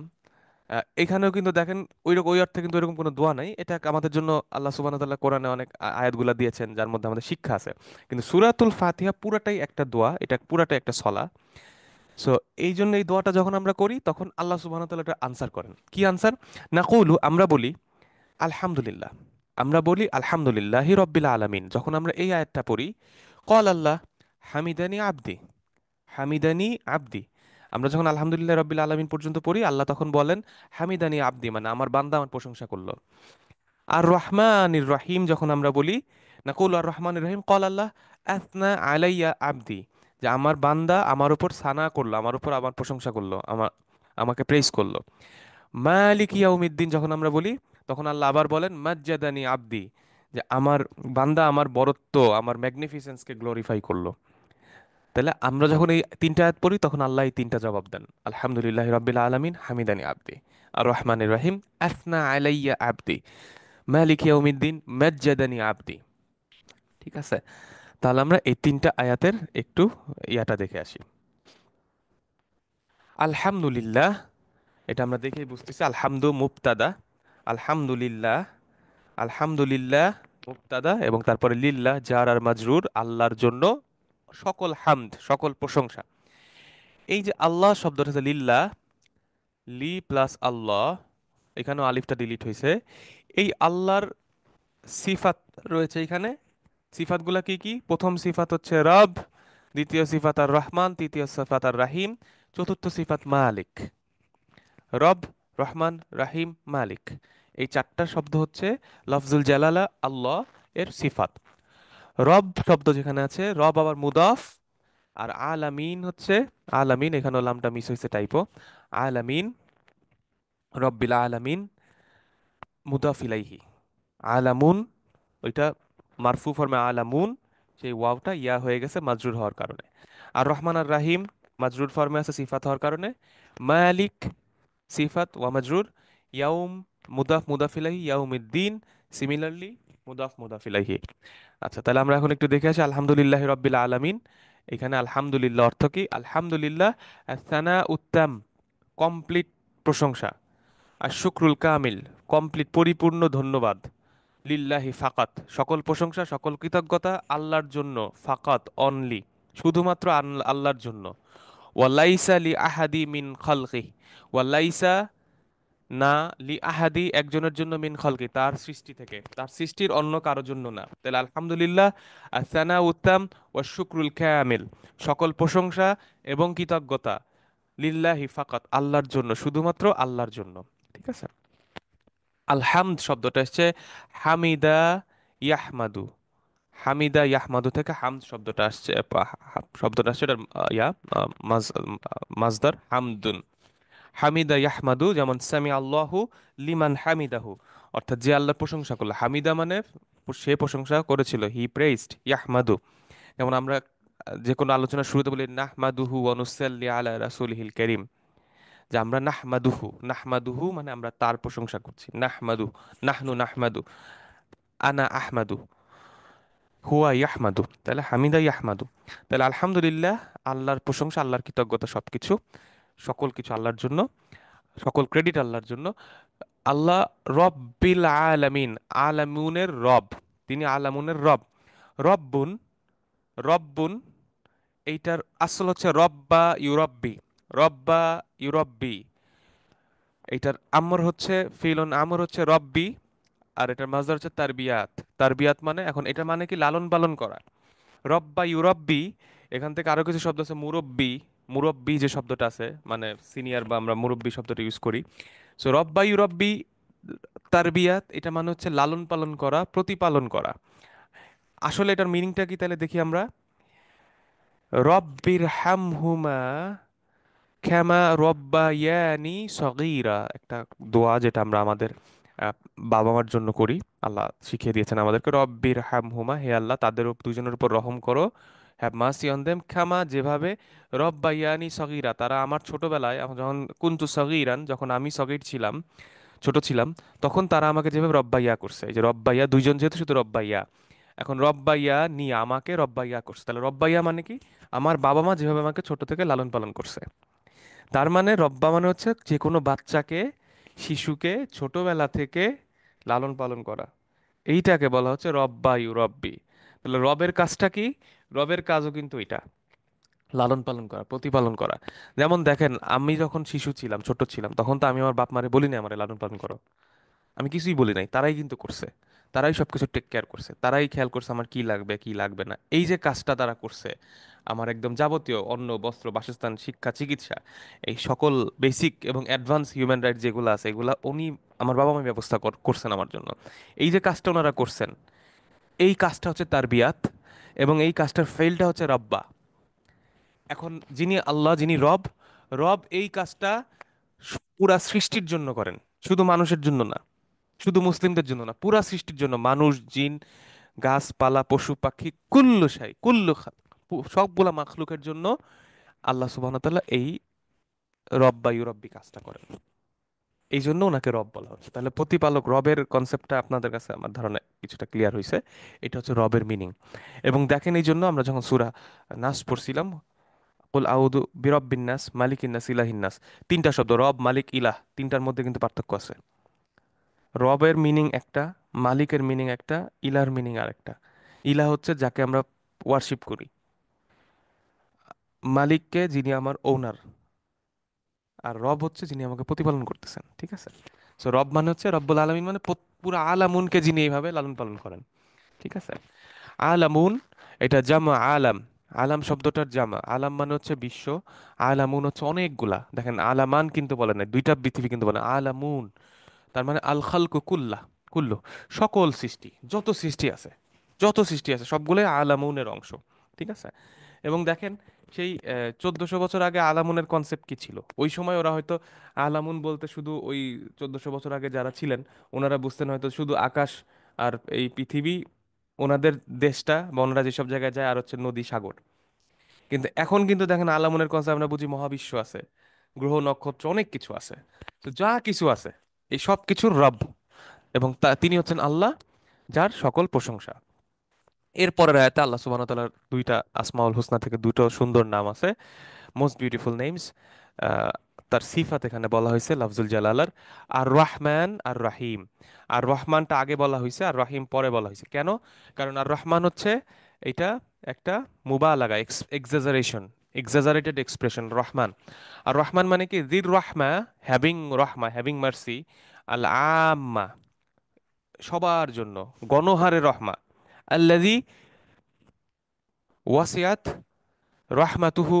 এখানেও কিন্তু দেখেন ওই অর্থে কিন্তু এরকম কোনো দোয়া নাই। এটা আমাদের জন্য আল্লাহ সুবহানাহু ওয়া তাআলা কোরআনে অনেক আয়াতগুলা দিয়েছেন যার মধ্যে আমাদের শিক্ষা আছে। কিন্তু সূরাতুল ফাতিহা পুরাটাই একটা দোয়া, এটা পুরাটাই একটা সলা। সো এই জন্য এই দোয়াটা যখন আমরা করি তখন আল্লাহ সুবহানাহু ওয়া তাআলা এটা আনসার করেন। কি আনসার? নাকুলু, আমরা বলি আলহামদুলিল্লাহ, আমরা বলি আলহামদুলিল্লাহি রব্বিল আলামিন। যখন আমরা এই আয়াতটা পড়ি, ক্বাল আল্লাহ হামিদানি আবদি, হামিদানি আবদি, আমরা যখন আলহামদুলিল্লাহ রব্বিল আলামিন পর্যন্ত পড়ি, আল্লাহ তখন বলেন হামিদানি আবদি, মানে আমার বান্দা আমার প্রশংসা করলো। আর রহমানির রহিম যখন আমরা বলি, নাকুল আর রহমানির রহিম, ক্বাল আল্লাহ আথনা আলাইয়া আবদি, যে আমার বান্দা আমার উপর সানা করলো, আমার উপর আমার প্রশংসা করলো, আমাকে প্রেজ করলো। মালিক ইয়াউমিদ্দিন যখন আমরা বলি, তখন আল্লাহ আবার বলেন মাজ্জাদানি আবদি, যে আমার বান্দা আমার বরত্ব, আমার ম্যাগনিফিসেন্সকে গ্লোরিফাই করলো। তাহলে আমরা যখন এই তিনটা আয়াত পড়ি তখন আল্লাহ এই তিনটা জবাব দেন, আলহামদুলিল্লাহ রাব্বিল আলামিন, হামিদানি আবদি, আর রহমানির রহিম, আথনা আলাইয়া আবদি, মালিক ইয়াউমিদ্দিন, মাজ্জাদানি আবদি। ঠিক আছে? তাহলে আমরা এই তিনটা আয়াতের একটু ইয়াটা দেখে আসি। আলহামদুলিল্লাহ, এটা আমরা দেখেই বুঝতেছি, আলহামদু মুবতাদা, আলহামদুলিল্লাহ, আলহামদুলিল্লাহ মুবতাদা, এবং তারপরে লিল্লাহ জার আর মাজরুর, আল্লাহর জন্য সকল হামদ, সকল প্রশংসা। এই যে আল্লাহ শব্দটা হচ্ছে লিল্লাহ, লি প্লাস আল্লাহ, এখানেও আলিফটা ডিলিট হয়েছে। এই আল্লাহর সিফাত রয়েছে এখানে। সিফাতগুলা কি কি? প্রথম সিফাত হচ্ছে রব, দ্বিতীয় সিফাত আর রহমান, তৃতীয় সিফাত আর রাহিম, চতুর্থ সিফাত মালিক। রব, রহমান, রাহিম, মালিক, এই চারটা শব্দ হচ্ছে লফজুল জালালা আল্লাহ এর সিফাত। রব শব্দ যেখানে আছে, রব আবার মুদাফ, আর আলামিন হচ্ছে, আলামিন এখানেও লামটা মিস হয়েছে, টাইপো, আলামিন, রব্বিল আলামিন, মুদাফ ইলাইহি, আলামুন, ওইটা মারফু ফর্মে আলামুন, সেই ওয়াওটা ইয়া হয়ে গেছে মাজরুর হওয়ার কারণে। আর রহমান আর রাহিম মাজরুর ফর্মে আছে সিফাত হওয়ার কারণে। মালিক সিফাত ওয়া মাজরুর। ইয়াউম মুদাফ মুদাফ ইলাইহি, ইয়াউমিদ্দিন সিমিলারলি মুদাফ মুদাফ ইলাইহি। আচ্ছা, তাহলে আমরা এখন একটু দেখে আসি আলহামদুলিল্লাহ রব্বিল আলামিন। এখানে আলহামদুলিল্লাহ অর্থ কি? আলহামদুলিল্লাহ সানা উত্তম, কমপ্লিট প্রশংসা। আর শুক্রুল কামিল, কমপ্লিট পরিপূর্ণ ধন্যবাদ। লিল্লাহি ফাকাত, সকল প্রশংসা সকল কৃতজ্ঞতা আল্লাহর জন্য। ফাকাত অনলি, শুধুমাত্র আল্লাহর জন্য। ওয়ালাইসা লি আহাদি মিন খালকি, ওয়ালাইসা না, লি আহাদি একজনের জন্য, মিন খালকি তার সৃষ্টি থেকে, তার সৃষ্টির অন্য কারোর জন্য না। তাহলে আলহামদুলিল্লাহ আসানা উত্তম, ওয়া শুক্রুল কামিল, সকল প্রশংসা এবং কৃতজ্ঞতা, লিল্লাহি ফাকাত আল্লাহর জন্য, শুধুমাত্র আল্লাহর জন্য। ঠিক আছে? আলহামদ শব্দটা এসছে হামিদা ইয়াহমাদু, হামিদা ইয়াহমাদু থেকে হামদ শব্দটা আসছে, শব্দটা আসছে এটার ইয়া মাজদার হামদুন। হামিদা ইয়াহমাদু, যেমন সামি আল্লাহু লিমান হামিদাহু, অর্থাৎ যে আল্লাহর প্রশংসা করলো। হামিদা মানে সে প্রশংসা করেছিল, হি প্রেইজড। ইয়াহমাদু, যেমন আমরা যে কোনো আলোচনার শুরুতে বলি নাহমাদুহু ওয়া নুসাল্লি আলা রাসূলিহিল কারীম, যে আমরা নাহমাদুহু, নাহমাদুহু মানে আমরা তার প্রশংসা করছি। নাহমাদু, নাহনু নাহমাদু, আনা আহমাদু, হুয়া ইয়াহমাদু, তাহলে হামিদা ইয়াহমাদু। তাহলে আলহামদুলিল্লাহ আল্লাহর প্রশংসা, আল্লাহর কৃতজ্ঞতা, সবকিছু, সকল কিছু আল্লাহর জন্য, সকল ক্রেডিট আল্লাহর জন্য। আল্লাহ রব্বিল আলামিন, আলামুনের রব, তিনি আলামুনের রব। রব্বুন, রব্বুন এইটার আসল হচ্ছে রব্বা ইউরব্বি, রব্বা ইউরব্বি। এইটার আমর হচ্ছে ফিলন, আমর হচ্ছে রব্বি, আর এটার মাসদার হচ্ছে তারবিয়াত। তারবিয়াত মানে, এখন এটা মানে কি লালন পালন করা। রব্বা ইউরব্বি, এখান থেকে আরো কিছু শব্দ আছে, মুরব্বি। মুরব্বি যে শব্দটা আছে মানে সিনিয়র, বা আমরা মুরব্বি শব্দটা ইউজ করি। সো রব্বা ইউরব্বি তারবিয়াত, এটা মানে হচ্ছে লালন পালন করা, প্রতিপালন করা। আসলে এটার মিনিংটা কি তাহলে দেখি আমরা। রব্বির হামহুমা ক্ষমা রব্বায়ানি সগীরা, একটা দোয়া যেটা আমরা আমাদের আহ, বাবা মার জন্য করি। আল্লাহ শিখিয়ে দিয়েছেন আমাদেরকে, রব্বির হামহুমা, হে আল্লাহ তাদের দুজনের উপর রহম করো, হ্যাভ মার্সি অন দেম, ক্ষমা যেভাবে রব্বায়ানি সগীরা, তারা আমার ছোটবেলায়, আমি যখন কুনতু সগীরান, যখন আমি সগীর ছিলাম, ছোট ছিলাম, তখন তারা আমাকে যেভাবে রব্বাইয়া করছে। এই যে রব্বাইয়া, দুইজন যেহেতু, শুধু রব্বাইয়া। এখন রব্বাইয়া নিয়ে আমাকে রব্বাইয়া করছে, তাহলে রব্বাইয়া মানে কি, আমার বাবা মা যেভাবে আমাকে ছোট থেকে লালন পালন করছে। তার মানে রব্বা মানে হচ্ছে যে কোনো বাচ্চাকে, শিশুকে ছোটবেলা থেকে লালন পালন করা, এইটাকে বলা হচ্ছে রব্বা ইউ রব্বি। তাহলে রবের কাজটা কি? রবের কাজও কিন্তু এটা, লালন পালন করা, প্রতিপালন করা। যেমন দেখেন, আমি যখন শিশু ছিলাম, ছোট ছিলাম, তখন তো আমি আমার বাপ মারে বলিনি আমারে লালন পালন করো, আমি কিছুই বলি নাই, তারাই কিন্তু করছে। তারাই সবকিছু টেক কেয়ার করছে, তারাই খেয়াল করছে আমার কি লাগবে কি লাগবে না। এই যে কাজটা তারা করছে, আমার একদম যাবতীয় অন্ন বস্ত্র বাসস্থান শিক্ষা চিকিৎসা, এই সকল বেসিক এবং অ্যাডভান্স হিউম্যান রাইট যেগুলো আছে, এগুলা উনি, আমার বাবা মা ব্যবস্থা করছেন আমার জন্য। এই যে কাজটা ওনারা করছেন, এই কাজটা হচ্ছে তারবিয়াত। এবং এই কাজটার ফেলটা হচ্ছে রব্বা। এখন যিনি আল্লাহ, যিনি রব, রব এই কাজটা পুরা সৃষ্টির জন্য করেন, শুধু মানুষের জন্য না, শুধু মুসলিমদের জন্য না, পুরা সৃষ্টির জন্য, মানুষ জিন গাছপালা পশু পাখি কুল্লু শাই কুল্লু সবগুলা মাখলুকের জন্য আল্লাহ সুবহানাহু ওয়া তাআলা এই রব্বা ইউরব্বি কাজটা করেন। এই জন্য ওনাকে রব বলা হচ্ছে। তাহলে প্রতিপালক, রবের কনসেপ্টটা আপনাদের কাছে আমার ধারণা কিছুটা ক্লিয়ার হয়েছে। এটা হচ্ছে রবের মিনিং। এবং দেখেন, এই জন্য আমরা যখন সূরা নাস পড়ছিলাম, কুল আউযু বিরাব্বিন নাস মালিকিন নাস ইলাহিন নাস, তিনটা শব্দ রব মালিক ইলাহ, তিনটার মধ্যে কিন্তু পার্থক্য আছে। রবের মিনিং একটা, মালিকের মিনিং একটা, ইলার মিনিং আরেকটা। ইলা হচ্ছে যাকে আমরা ওয়ার্শিপ করি, মালিককে যিনি আমার ওনার, আর রব হচ্ছে যিনি আমাকে প্রতিপালন করতেছেন। ঠিক আছে? সো রব মানে হচ্ছে রব্বুল আলামিন, মানে পুরো আলামুনকে যিনি এইভাবে লালন পালন করেন। ঠিক আছে? আলামুন, এটা জামা আলাম। আলাম শব্দটার জামা, আলাম মানে হচ্ছে বিশ্ব, আলামুন হচ্ছে অনেকগুলা। দেখেন আলামান কিন্তু বলে না, দুইটা পৃথিবী কিন্তু বলে, আলামুন। তার মানে আল খালকু কুল্লা, কুল্লু, সকল সৃষ্টি, যত সৃষ্টি আছে, যত সৃষ্টি আছে সবগুলোই আলামুনের অংশ। ঠিক আছে? এবং দেখেন, সেই 1400 বছর আগে আলামুনের কনসেপ্ট কি ছিল? ওই সময় ওরা হয়তো আলামুন বলতে শুধু ওই 1400 বছর আগে যারা ছিলেন, ওনারা বুঝতেন হয়তো শুধু আকাশ আর এই পৃথিবী, ওনাদের দেশটা, বা ওনারা যেসব জায়গায় যায়, আর হচ্ছে নদী সাগর। কিন্তু এখন কিন্তু দেখেন আলামুনের কনসেপ্ট আমরা বুঝি মহাবিশ্ব আছে, গ্রহ নক্ষত্র অনেক কিছু আছে। তো যা কিছু আছে, এই সব কিছুর রব, এবং তিনি হচ্ছেন আল্লাহ, যার সকল প্রশংসা। এরপরের আয়াতে আল্লাহ সুবহানাহু ওয়া তাআলার দুইটা আসমাউল হুসনা থেকে দুটো সুন্দর নাম আছে, মোস্ট বিউটিফুল নেমস। তার সিফাত এখানে বলা হয়েছে লফজুল জালালার, আর রহমান আর রাহিম। আর রহমানটা আগে বলা হয়েছে, আর রহিম পরে বলা হয়েছে। কেন? কারণ আর রহমান হচ্ছে এটা একটা মুবালাগা, এক্সাজারেশন, এক্সাজারেটেড এক্সপ্রেশন রহমান। আর রহমান মানে কি, জির রহমা, হ্যাভিং রহমা, হ্যাভিং মার্সি, আল আম্মা, সবার জন্য, গণহারে রহমা, আল্লাযী ওয়াসিয়াত রহমাতুহু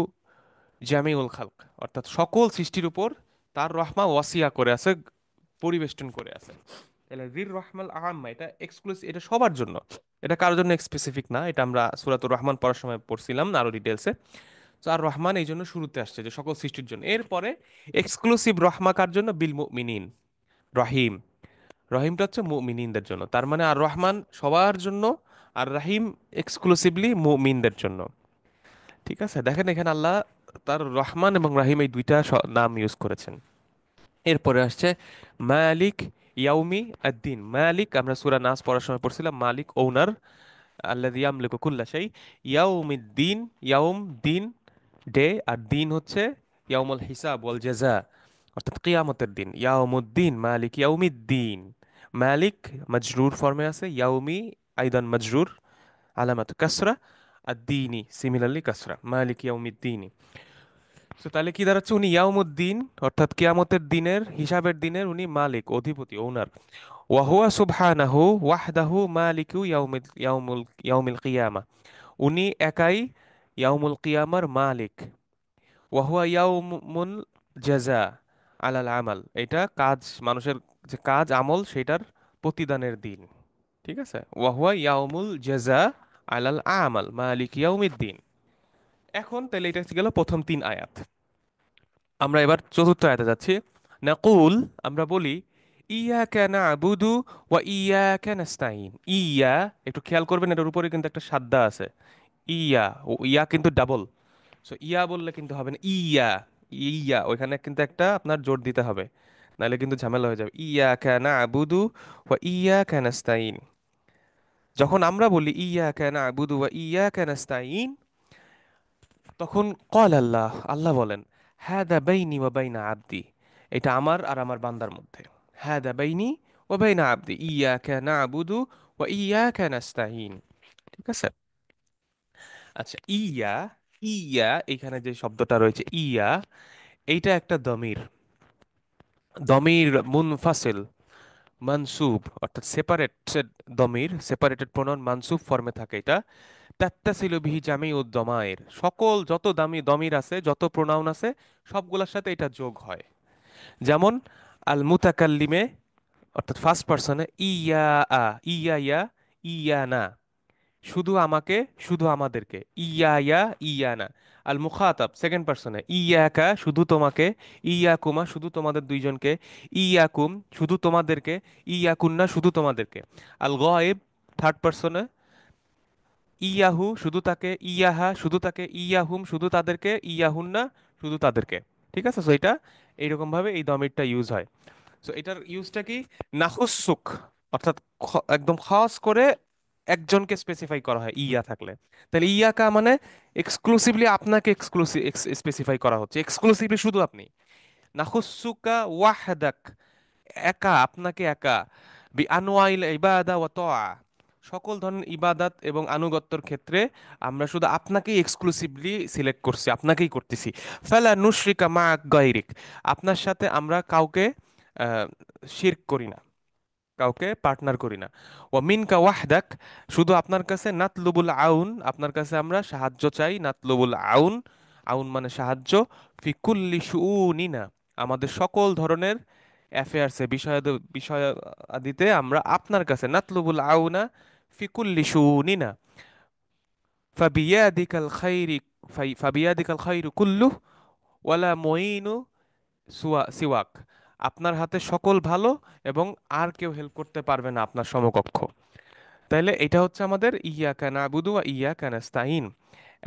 জামিউল খালক, অর্থাৎ সকল সৃষ্টির উপর তার রহমা ওয়াসিয়া করে আছে, পরিবেষ্টন করে আছে। তাহলে জির রহমাল আম্মা, এটা এক্সক্লুসিভ, এটা সবার জন্য, এটা কারোর জন্য স্পেসিফিক না। এটা আমরা সূরাতুর রহমান পড়ার সময় পড়ছিলাম আরো ডিটেলসে। তো আর রহমান এই জন্য শুরুতে আসছে যে সকল সৃষ্টির জন্য। এরপরে এক্সক্লুসিভ রহমা কার জন্য? বিল মুমিনিন। রহিম, রহিমটা হচ্ছে মুমিনিনদের জন্য। তার মানে আর রহমান সবার জন্য, আর রাহিম এক্সক্লুসিভলি মুমিনদের জন্য। ঠিক আছে? দেখেন এখানে আল্লাহ তার রহমান এবং রাহিম এই দুইটা নাম ইউজ করেছেন। এরপরে আসছে মালিক ইয়াউমি আদ্দিন। মালিক আমরা সূরা নাস পড়ার সময় পড়ছিলাম, মালিক ওনার, আল্লাযী ইয়ামলিকু কুল্লা শাই। ইয়াউমিদ্দিন, ইয়াউম দিন, ডে, আর দিন হচ্ছে ইয়াউমুল হিসাব ওয়াল জাযা, অর্থাৎ কিয়ামতের দিন। ইয়াউমুদ্দিন, মালিক ইয়াউমিদ্দিন। মালিক মজরুর ফর্মে আছে, ইয়াউমি আইদান মজরুর, আলামাত কাসরা, আর দিনই সিমিলারলি কাসরা, মালিক ইয়াউমিদ্দিন। তো তাহলে কি দাঁড়াচ্ছে, উনি ইয়াউমুদ্দিন অর্থাৎ কিয়ামতের দিনের হিসাবের দিনের উনি মালিক, অধিপতি, ওনার। ওয়াহুয়া সুবহানাহু ওয়াহদাহু মালিকু ইয়াউমিল কিয়ামা। উনি একাই ইয়াউমুল কিয়ামার মালিক। ওয়াহুয়া ইয়াউমুল জাযা আলাল আমাল, এটা কাজ, মানুষের যে কাজ আমল সেটার প্রতিদানের দিন। ঠিক আছে, ওয়াহুয়া ইয়াউমুল জাযা আলাল আমাল মালিক ইয়াউমিদ্দিন। এখন তাহলে এটা গেল প্রথম তিন আয়াত। আমরা এবার চতুর্থ আয়াতে যাচ্ছি। নাকুল, আমরা বলি, ইয়াকা না'বুদু ওয়া ইয়াকা নাস্তাইন। ইয়া, একটু খেয়াল করবেন এটার উপরে কিন্তু একটা সাদ্দা আছে। ইয়া, ও ইয়া কিন্তু ডাবল। সো ইয়া বললে কিন্তু হবে না ইয়া। ইয়া ওইখানে কিন্তু একটা আপনার জোর দিতে হবে, নাহলে কিন্তু ঝামেলা হয়ে যাবে। ইয়াকা না'বুদু ওয়া ইয়াকা নাস্তাইন। যখন আমরা বলি ইয়াকা না'বুদু ওয়া ইয়াকা নাস্তাইন, তখন কল আল্লাহ, আল্লাহ বলেন, হাদা বাইনি ওয়া বাইনা আবদি, এটা আমার আর আমার বান্দার মধ্যে। হাদা বাইনি ওয়া বাইনা আবদি ইয়াকা না'বুদু ওয়া ইয়াকা নাস্তাইন। ঠিক আছে। আচ্ছা, ইয়া, ইয়া এখানে যে শব্দটা রয়েছে ইয়া, এইটা একটা দমির, দমির মুনফাসিল মানসুব, অর্থাৎ সেপারেটেড দমির, সেপারেটেড প্রোনাউন মানসুব ফর্মে থাকে এটা। তাত্তাসিলু বিহি জামিউদ দমায়ের, সকল যত দামি দমির আছে, যত প্রোনাউন আছে, সবগুলোর সাথে এটা যোগ হয়। যেমন আল মুতাকাল্লিমে, অর্থাৎ ফার্স্ট পারসনে ইয়া আ, ইয়া ইয়া, ইয়া না, শুধু আমাকে, শুধু আমাদেরকে, ইয়া ইয়া, ইয়া না। আল মুখাতাব সেকেন্ড পারসনে ইয়াকা, শুধু তোমাকে, ইয়াকুমা, শুধু তোমাদের দুইজনকে, ইয়াকুম, শুধু তোমাদেরকে, ইয়াকুন্না, শুধু তোমাদেরকে। আল গায়েব থার্ড পারসনে ইয়াহু, শুধু তাকে, ইয়াহা, শুধু তাকে, ইয়াহুম, শুধু তাদেরকে, ইয়াহুন্না, শুধু তাদেরকে। ঠিক আছে, সো এটা এইরকম ভাবে এই দমিরটা ইউজ হয়। সো এটার ইউজটা কি, নাখুসুক, অর্থাৎ একদম খাস করে একজনকে স্পেসিফাই করা হয় ইয়া থাকলে। তাহলে ইয়াকা মানে এক্সক্লুসিভলি আপনাকে এক্সক্লুসিভ স্পেসিফাই করা হচ্ছে, এক্সক্লুসিভলি শুধু আপনি। নাখুসুকা ওয়াহদাক, একা, আপনাকে একা। বি আনওয়াইল ইবাদা ওয়া তাআ, সকল ধরনের ইবাদাত এবং আনুগত্যর ক্ষেত্রে আমরা শুধু আপনাকেই এক্সক্লুসিভলি সিলেক্ট করছি, আপনাকেই করতেছি। ফালা নুশরিকা মা গায়রিক, আপনার সাথে আমরা কাউকে শিরক করি না, কাউকে পার্টনার করি না। ও মিনকা ওয়াহদাক, শুধু আপনার কাছে, নাতলুবুল আউন, আপনার কাছে আমরা সাহায্য চাই, নাতলুবুল আউন, আউন মানে সাহায্য, ফি কুল্লি শুউনিনা, আমাদের সকল ধরনের অ্যাফেয়ার্সে, বিষয় বিষয় আদিতে আমরা আপনার কাছে, নাতলুবুল আউনা ফি কুল্লি শুউনিনা, ফাবিয়াদিকাল খাইরি, ফাবিয়াদিকাল খাইরু কুল্লু ওয়ালা মুঈনু সিওয়াক, আপনার হাতে সকল ভালো এবং আর কেউ হেল্প করতে পারবে না আপনার সমকক্ষ। তাইলে এটা হচ্ছে আমাদের ইয়াকা নাবুদু ওয়া ইয়াকা নাস্তাইন।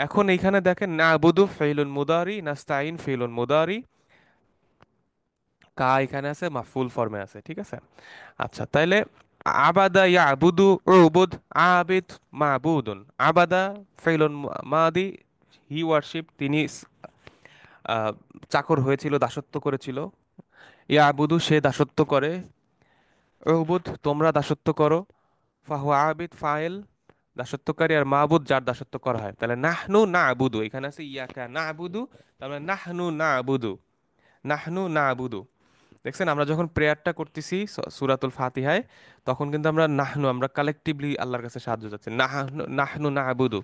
এখন এইখানে দেখেন, নাবুদু ফেইলুন মুদারি, নাস্তাইন ফেইলুন মুদারি, কা এখানে আছে, মাফুল ফর্মে আছে। ঠিক আছে। আচ্ছা, তাইলে আবাদা ইয়াবুদু, উবুদ, আবিদ, মাবুদুন। আবাদা ফেইলুন মাদি, হি ওয়ারশিপ, তিনি আহ, চাকর হয়েছিল, দাসত্ব করেছিল। ইয়াবুদু, সে দাসত্ব করে। উবুদ, তোমরা দাসত্ব করো। ফাহু আবিদ, ফাইল, দাসত্বকারী, আর মাবুদ, যার দাসত্ব করা হয়। তাহলে নাহনু না আবুদু, এখানে আছে ইয়াকা না আবুদু, তার মানে নাহনু না আবুদু, নাহনু না আবুদু। দেখছেন, আমরা যখন প্রেয়ারটা করতেছি সূরাতুল ফাতিহায়, তখন কিন্তু আমরা নাহনু, আমরা কালেকটিভলি আল্লাহর কাছে সাহায্য চাচ্ছি, নাহনু, নাহনু না আবুদু।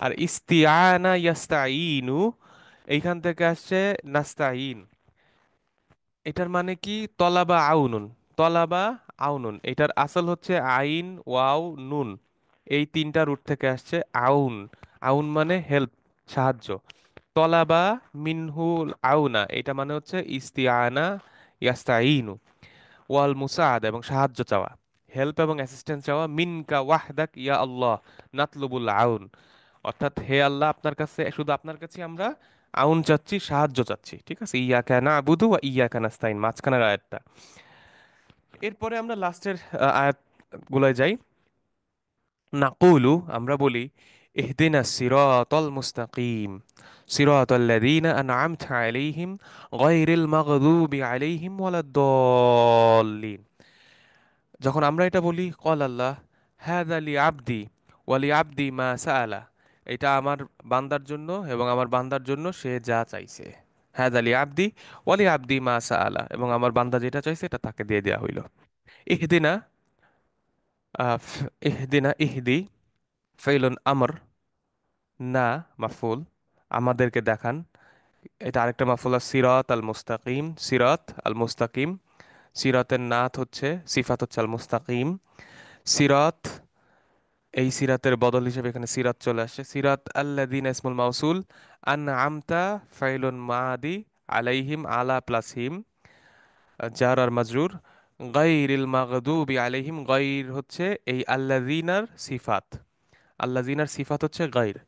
আর ইস্তিয়ানা ইয়াস্তাইনু, এইখান থেকে আসছে নাস্তাইন, এটার মানে কি, তলাবা আউনুন, তলাবা আউনুন, এটার আসল হচ্ছে আইন ওয়াও নুন, এই তিনটা রুট থেকে আসছে আউন। আউন মানে হেল্প, সাহায্য। তলাবা মিনহুল আউনা, এটা মানে হচ্ছে ইস্তিয়ানা ইয়াস্তাইনু, ওয়াল মুসাআদ, এবং সাহায্য চাওয়া, হেল্প এবং অ্যাসিস্ট্যান্স চাওয়া। মিনকা ওয়াহদাক ইয়া আল্লাহ নাতলুবুল আউন, অর্থাৎ হে আল্লাহ, আপনার কাছে, শুধু আপনার কাছে আমরা আউন চাচ্ছি, সাহায্য চাচ্ছি। ঠিক আছে, ইয়াকা নাবুদু ওয়া ইয়াকা নাস্তাইন, মাঝখানের আয়াতটা। এরপরে আমরা লাস্টের আয়াত গুলায় যাই। নাকুলু, আমরা বলি, ইহদিনা সিরাতাল মুস্তাকিম, সিরাতাল লাযীনা আন'আমতা আলাইহিম গায়রিল মাগদুবি আলাইহিম ওয়ালাদ-দাল্লিন। যখন আমরা এটা বলি, ক্বাল আল্লাহ, হাযা লি আবদি ওয়া লি আবদি মা সাআলা, এটা আমার বান্দার জন্য এবং আমার বান্দার জন্য সে যা চাইছে। হাদা লি আবদি ওয়ালি আবদি মা সাআলা, এবং আমার বান্দা যেটা চাইছে এটা তাকে দিয়ে দেওয়া হইল। ইহদিনা, ইহদিনা ইহদি ফেইলুন আমর, না মাফুল, আমাদেরকে দেখান। এটা আরেকটা মাফুল সিরাত আল মুস্তাকিম, সিরাত আল মুস্তাকিম। সিরাতের নাত হচ্ছে, সিফাত হচ্ছে আল মুস্তাকিম। সিরাত, এই সিরাতের বদল হিসেবে এখানে সিরাত চলে আসছে। সিরাত আল্লাযীনা ইসমুল মাউসুল, আনআমতা ফাইলুন মাদি, আলাইহিম আলা প্লাস হিম, জার আর মাজরুর। গায়রিল মাগদুবি আলাইহিম, গায়র হচ্ছে এই আল্লাযীনার সিফাত, আল্লাযীনার সিফাত হচ্ছে গায়র।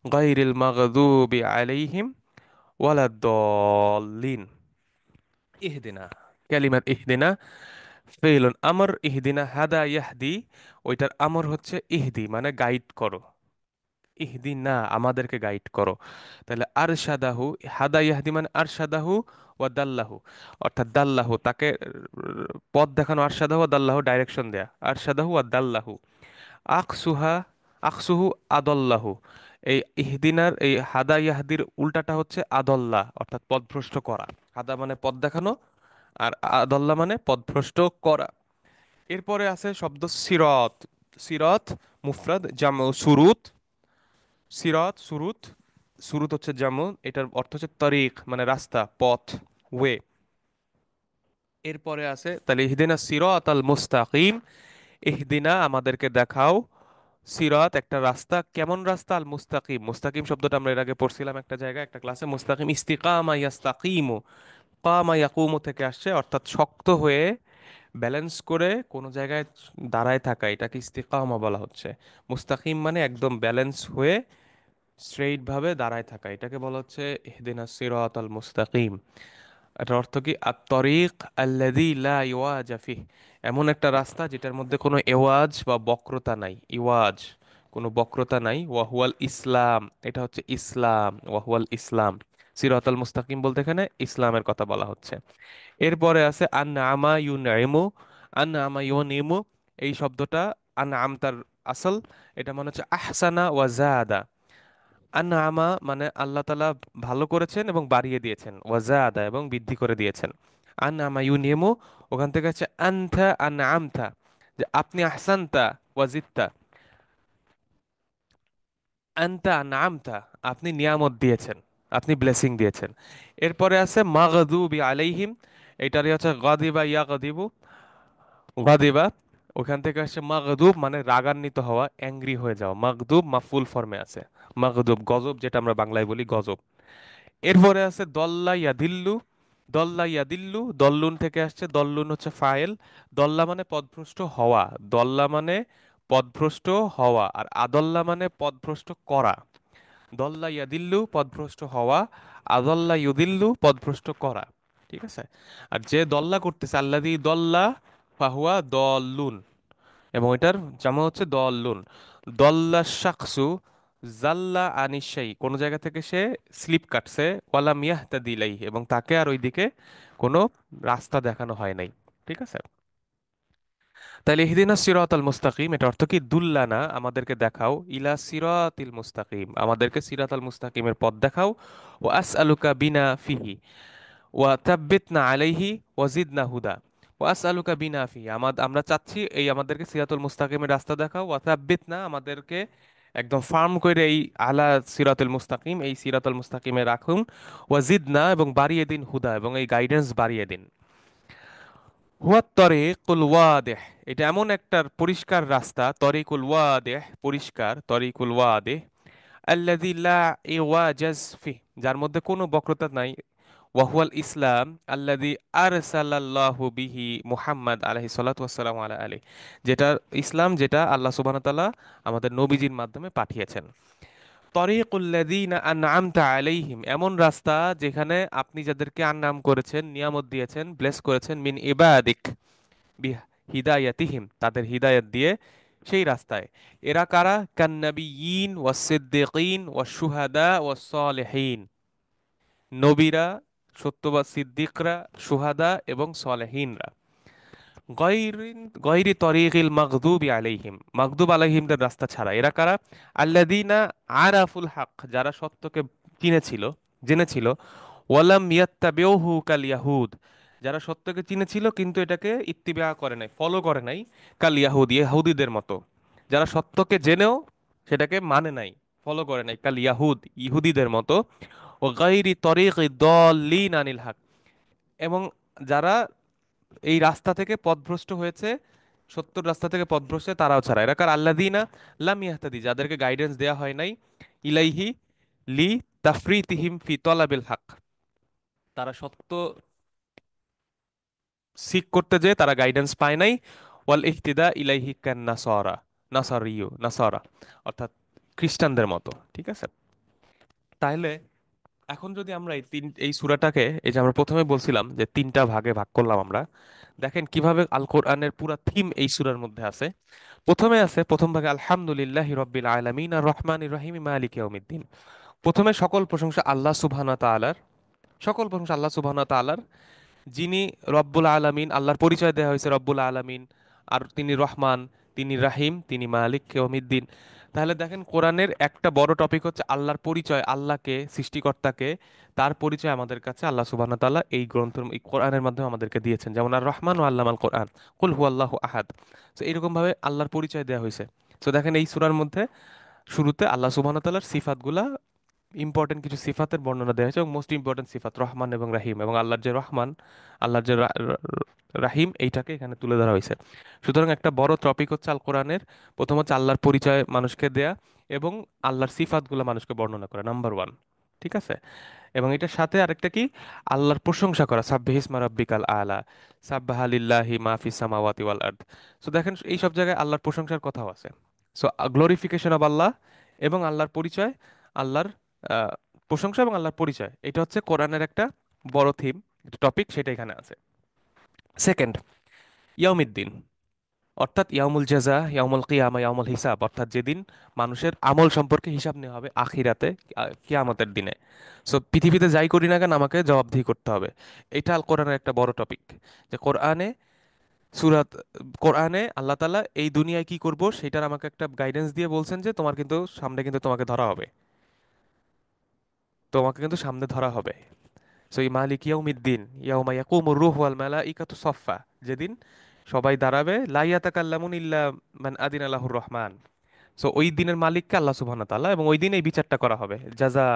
গায়রিল মাগদুবি আলাইহিম ওয়ালাদ-দাল্লিন। ইহদিনা, কালিমাত ইহদিনা ফেইলুন আমর, ইহদিনা হাদা ইয়াহদি, ওইটার আমর হচ্ছে ইহদি মানে গাইড করো। ইহদিনা আমাদেরকে গাইড করো। তাহলে আরশাদাহু, হাদা ইয়াহদি মানে আরশাদাহু ওয়া দাল্লাহু, অর্থাৎ দাল্লাহু তাকে পথ দেখানো, আরশাদাহু ওয়া দাল্লাহু ডাইরেকশন দেয়া, আরশাদাহু ওয়া দাল্লাহু। আকসুহা, আকসুহু আদাল্লাহু, এই ইহদিনার এই হাদা ইয়াহদির উল্টাটা হচ্ছে আদল্লাহ, অর্থাৎ পথভ্রষ্ট করা। হাদা মানে পথ দেখানো, আর আদল্লাহ মানে পথভ্রষ্ট করা। এরপরে আছে শব্দ সিরাত। সিরাত মুফরাদ, জামু সুরুত। সিরাত সুরুত, সুরুত হচ্ছে জামু, এটার অর্থ হচ্ছে তরিক মানে রাস্তা, পথ, ওয়ে। এরপরে আছে তাহলে ইহদিনা সিরাত আল মুস্তাকিম, ইহদিনা আমাদেরকে দেখাও, সিরাত একটা রাস্তা, কেমন রাস্তা? আল মুস্তাকিম, মুস্তাকিম শব্দটা আমরা এর আগে পড়ছিলাম একটা জায়গায় একটা ক্লাসে। মুস্তাকিম ইস্তিকামা ইয়াস্তাকিমু, কামা ইয়াকুমু থেকে আসছে, অর্থাৎ শক্ত হয়ে ব্যালেন্স করে কোনো জায়গায় দাঁড়ায় থাকা, এটাকে ইস্তিকামা বলা হচ্ছে। মুস্তাকিম মানে একদম ব্যালেন্স হয়ে স্ট্রেইট ভাবে দাঁড়ায় থাকা, এটাকে বলা হচ্ছে ইহদিনাস সিরাতাল মুস্তাকিম। এটার অর্থ কি? আত-তরিক আল্লাযী লা ইওয়াজা ফিহ, এমন একটা রাস্তা যেটার মধ্যে কোনো এওয়াজ বা বক্রতা নাই, ইওয়াজ কোনো বক্রতা নাই। ওয়াহুয়াল ইসলাম, এটা হচ্ছে ইসলাম, ওয়াহুয়াল ইসলাম। সিরাতাল মুস্তাকিম বলতে এখানে ইসলামের কথা বলা হচ্ছে। এরপরে আছে আনআমা ইউনঈমু, আনআমা ইউনঈমু, এই শব্দটা আনআম তার আসল, এটা মানে হচ্ছে আহসানা ওয়া জাদা। আনআমা মানে আল্লাহ তাআলা ভালো করেছেন এবং বাড়িয়ে দিয়েছেন, ওয়া জাদা এবং বৃদ্ধি করে দিয়েছেন। আনআমা ইউনঈমু, ওখান থেকে আছে আনতা আনআমতা, যে আপনি আহসানতা ওয়া জিদতা। আনতা আনআমতা, আপনি নিয়ামত দিয়েছেন, আপনি ব্লেসিং দিয়েছেন। এরপরে আছে মাগদুবি আলাইহিম, এটারই হচ্ছে গাদিবা ইয়াগদিবু, গাদিবা, ওখান থেকে আসছে মাগদুব মানে রাগান্বিত হওয়া, অ্যাংরি হয়ে যাওয়া। মাগদুব মাফুল ফর্মে আছে, মাগদুব গজব, যেটা আমরা বাংলায় বলি গজব। এরপরে আছে দল্লা ইয়াদিল্লু, দল্লা ইয়াদিল্লু, দল্লুন থেকে আসছে, দল্লুন হচ্ছে ফাইল। দল্লা মানে পথভ্রষ্ট হওয়া, দল্লা মানে পথভ্রষ্ট হওয়া, আর আদল্লা মানে পথভ্রষ্ট করা। দল্লা ইয়াদিল্লু পথভ্রষ্ট হওয়া, আদল্লা ইউদিল্লু পথভ্রষ্ট করা। ঠিক আছে? আর যে দল্লা করতেছে, আল্লাযী দল্লা ফাহুয়া দল্লুন, এবং এটার জামা হচ্ছে দল্লুন। দল্লা শাখসু জাল্লা আনিশাই, কোন জায়গা থেকে সে স্লিপ কাটছে, ওয়ালাম ইয়াহতাদি ইলাইহি, এবং তাকে আর ওইদিকে কোনো রাস্তা দেখানো হয় নাই। ঠিক আছে? তাহলে ইহদিনাস সিরাতাল মুস্তাকিম, এটা অর্থ কি? দুল্লানা আমাদেরকে দেখাও, ইলা সিরাতিল মুস্তাকিম আমাদেরকে সিরাতাল মুস্তাকিমের পথ দেখাও। ও আসআলুকা বিনা ফিহি ওয়া তাব্বিতনা আলাইহি ওয়াজিদনা হুদা। ওয়া আসআলুকা বিনা ফিহি, আমরা চাচ্ছি এই আমাদেরকে সিরাতুল মুস্তাকিমের রাস্তা দেখাও। ওয়া তাব্বিতনা আমাদেরকে একদম ফার্ম করে এই আলা সিরাতুল মুস্তাকিম, এই সিরাতুল মুস্তাকিমে রাখুন। ওয়াজিদনা এবং বাড়িয়ে দিন, হুদা এবং এই গাইডেন্স বাড়িয়ে দিন। হুয়া তরিকুল ওয়াদিহ, এটা এমন একটা পরিষ্কার রাস্তা, তরিকুল ওয়াদিহ পরিষ্কার, তরিকুল ওয়াদিহ আল্লাযী লা ইওয়াজাজ ফিহ, যার মধ্যে কোনো বক্রতা নাই। ওয়াহুয়াল ইসলাম আল্লাযী আরসালাল্লাহু বিহি মুহাম্মদ আলাইহিস সালাতু ওয়াসসালামু আলা আলিহি, যেটা ইসলাম, যেটা আল্লাহ সুবহানাহু ওয়া তাআলা আমাদের নবীজির মাধ্যমে পাঠিয়েছেন। তরিকুল্লাযীনা আনআমতা আলাইহিম, এমন রাস্তা যেখানে আপনি যাদেরকে আনআম করেছেন, নিয়ামত দিয়েছেন, ব্লেস করেছেন, মিন ইবাদিক বি হিদায়াতিহিম, তাদের হিদায়াত দিয়ে, সেই রাস্তায়। এরা কারা? কান্নাবিয়িন ওয়াস সিদ্দিকিন ওয়াস শুহাদা ওয়াস সালিহিন, নবীরা, সত্যবাদ, সিদ্দিকরা, শুহাদা এবং সলেহিনরা। গয়রিন গয়রি তরিকিল মাগদুবি আলাইহিম, মাগদুব আলাইহিমদের রাস্তা ছাড়া। এরা কারা? আল্লাযীনা আরাফুল হক, যারা সত্যকে চিনেছিল, জেনেছিল। ওয়ালাম ইয়াত্তাবিউহু কাল ইয়াহুদ, যারা সত্যকে চিনেছিল কিন্তু এটাকে ইত্তিবা করে নাই, ফলো করে নাই। কাল ইয়াহুদ, ইহুদিদের মতো। যারা সত্যকে জেনেও সেটাকে মানে নাই, ফলো করে নাই, কাল ইয়াহুদ, ইহুদিদের মতো। ও গায়রি তরিকি দল্লিন আনিল হক, এবং যারা এই রাস্তা থেকে পথভ্রষ্ট হয়েছে, সত্যর রাস্তা থেকে পথভ্রষ্ট হয়েছে, তারাও ছাড়া। এরা কার? আল্লাযীনা লাম ইয়াহতাদি, যাদেরকে গাইডেন্স দেয়া হয় নাই, ইলাইহি লি তাফরিতিহিম ফি তলাবিল হক, তারা সত্য সিক করতে যেয়ে তারা গাইডেন্স পায় নাই। ওয়াল ইহতিদা ইলাইহি কান নাসারা, নাসারা, অর্থাৎ খ্রিস্টানদের মতো। ঠিক আছে? তাহলে এখন যদি আমরা এই সূরাটাকে, এই যে আমরা প্রথমে বলছিলাম যে তিনটা ভাগে ভাগ করলাম আমরা, দেখেন কিভাবে আল কোরআনের পুরা থিম এই সূরার মধ্যে আছে। প্রথমে আছে, প্রথম ভাগে, আলহামদুলিল্লাহি রাব্বিল আলামিন আর রহমানির রহিম মালিকি ইয়াউমিদ্দিন। প্রথমে সকল প্রশংসা আল্লাহ সুবহানাহু ওয়া তাআলার, সকল প্রশংসা আল্লাহ সুবহানাহু ওয়া তাআলার, যিনি রব্বুল আলামিন, আল্লাহর পরিচয় দেওয়া হয়েছে রব্বুল আলামিন, আর তিনি রহমান, তিনি রাহিম, তিনি মালিক ইয়াউমিদ্দিন। তাহলে দেখেন কোরআনের একটা বড় টপিক হচ্ছে আল্লাহর পরিচয়, আল্লাহকে, সৃষ্টিকর্তাকে, তার পরিচয় আমাদের কাছে আল্লাহ সুবহানাহু ওয়া তাআলা এই গ্রন্থের, এই কোরআনের মাধ্যমে আমাদেরকে দিয়েছেন। যেমন আর রহমান ও আল্লামাল কোরআন, কুল হুয়াল্লাহু আহাদ। তো এইরকম ভাবে আল্লাহর পরিচয় দেওয়া হয়েছে। তো দেখেন এই সূরার মধ্যে শুরুতে আল্লাহ সুবহানাহু ওয়া তাআলার সিফাতগুলা, ইম্পর্টেন্ট কিছু সিফাতের বর্ণনা দেওয়া হয়েছে, এবং মোস্ট ইম্পর্টেন্ট সিফাত রহমান এবং রাহিম, এবং আল্লাহর যে রহমান, আল্লাহর যে রাহিম, এইটাকে এখানে তুলে ধরা হয়েছে। সুতরাং একটা বড় টপিক হচ্ছে আল কোরআনের, প্রথম হচ্ছে আল্লাহর পরিচয় মানুষকে দেয়া, এবং আল্লাহর সিফাতগুলো মানুষকে বর্ণনা করা, নাম্বার ওয়ান। ঠিক আছে? এবং এটার সাথে আরেকটা কি? আল্লাহর প্রশংসা করা, সাব্বিহিসমা রাব্বিকাল আলা, সাব্বাহা লিল্লাহি মা ফিস সামাওয়াতি ওয়াল আরদ। সো দেখেন এই সব জায়গায় আল্লাহর প্রশংসার কথাও আছে। সো গ্লোরিফিকেশন অফ আল্লাহ, এবং আল্লাহর পরিচয়, আল্লাহর আহ, প্রশংসা এবং আল্লাহর পরিচয়, এটা হচ্ছে কোরআনের একটা বড় থিম, টপিক, সেটা এখানে আছে। সেকেন্ড, ইয়াউমিদ্দিন, অর্থাৎ ইয়াউমুল জাযা, ইয়াউমুল কিয়ামা, ইয়াউমুল হিসাব, অর্থাৎ যেদিন মানুষের আমল সম্পর্কে হিসাব নেওয়া হবে আখিরাতে, কিয়ামতের দিনে। সো পৃথিবীতে যাই করি না কেন আমাকে জবাবদিহি করতে হবে। এটা আল কোরআনের একটা বড় টপিক, যে কোরআনে, সুরাত, কোরআনে আল্লাহ তাআলা এই দুনিয়ায় কি করব সেটার আমাকে একটা গাইডেন্স দিয়ে বলছেন, যে তোমার কিন্তু সামনে কিন্তু তোমাকে ধরা হবে, তোমাকে কিন্তু সামনে ধরা হবে। সো এই মালিক ইয়াউমিদ্দিন, ইয়াউমা ইয়াকুমুর রূহু ওয়াল মালাইকাতু সাফফা, যেদিন সবাই দাঁড়াবে, লা ইয়াতাকাল্লামুন ইল্লা মান আদিনা লাহুর রহমান। সো ওই দিনের মালিককে আল্লাহ সুবহানাহু ওয়া তাআলা, এবং ওই দিন এই বিচারটা করা হবে, জাযা,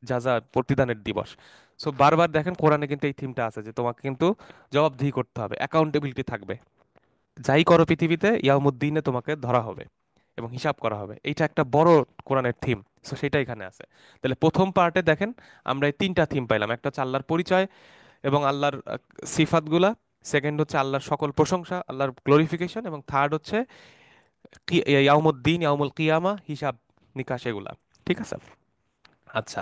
জাযা, প্রতিদানের দিবস। সো বারবার দেখেন কোরআনে কিন্তু এই থিমটা আছে, যে তোমাকে কিন্তু জবাবদিহি করতে হবে, অ্যাকাউন্টেবিলিটি থাকবে। যাই করো পৃথিবীতে, ইয়াউমুদ্দিনে তোমাকে ধরা হবে এবং হিসাব করা হবে। এইটা একটা বড় কোরআনের থিম। সো সেটা এখানে আছে। তাহলে প্রথম পার্টে দেখেন আমরা এই তিনটা থিম পাইলাম, একটা হচ্ছে আল্লাহর পরিচয় এবং আল্লাহর সিফাতগুলা, সেকেন্ড হচ্ছে আল্লাহর সকল প্রশংসা, আল্লাহর গ্লোরিফিকেশন, এবং থার্ড হচ্ছে ইয়াউমুদ্দিন, ইয়াউমুল কিয়ামা, হিসাব নিকাশ, এগুলা। ঠিক আছে? আচ্ছা,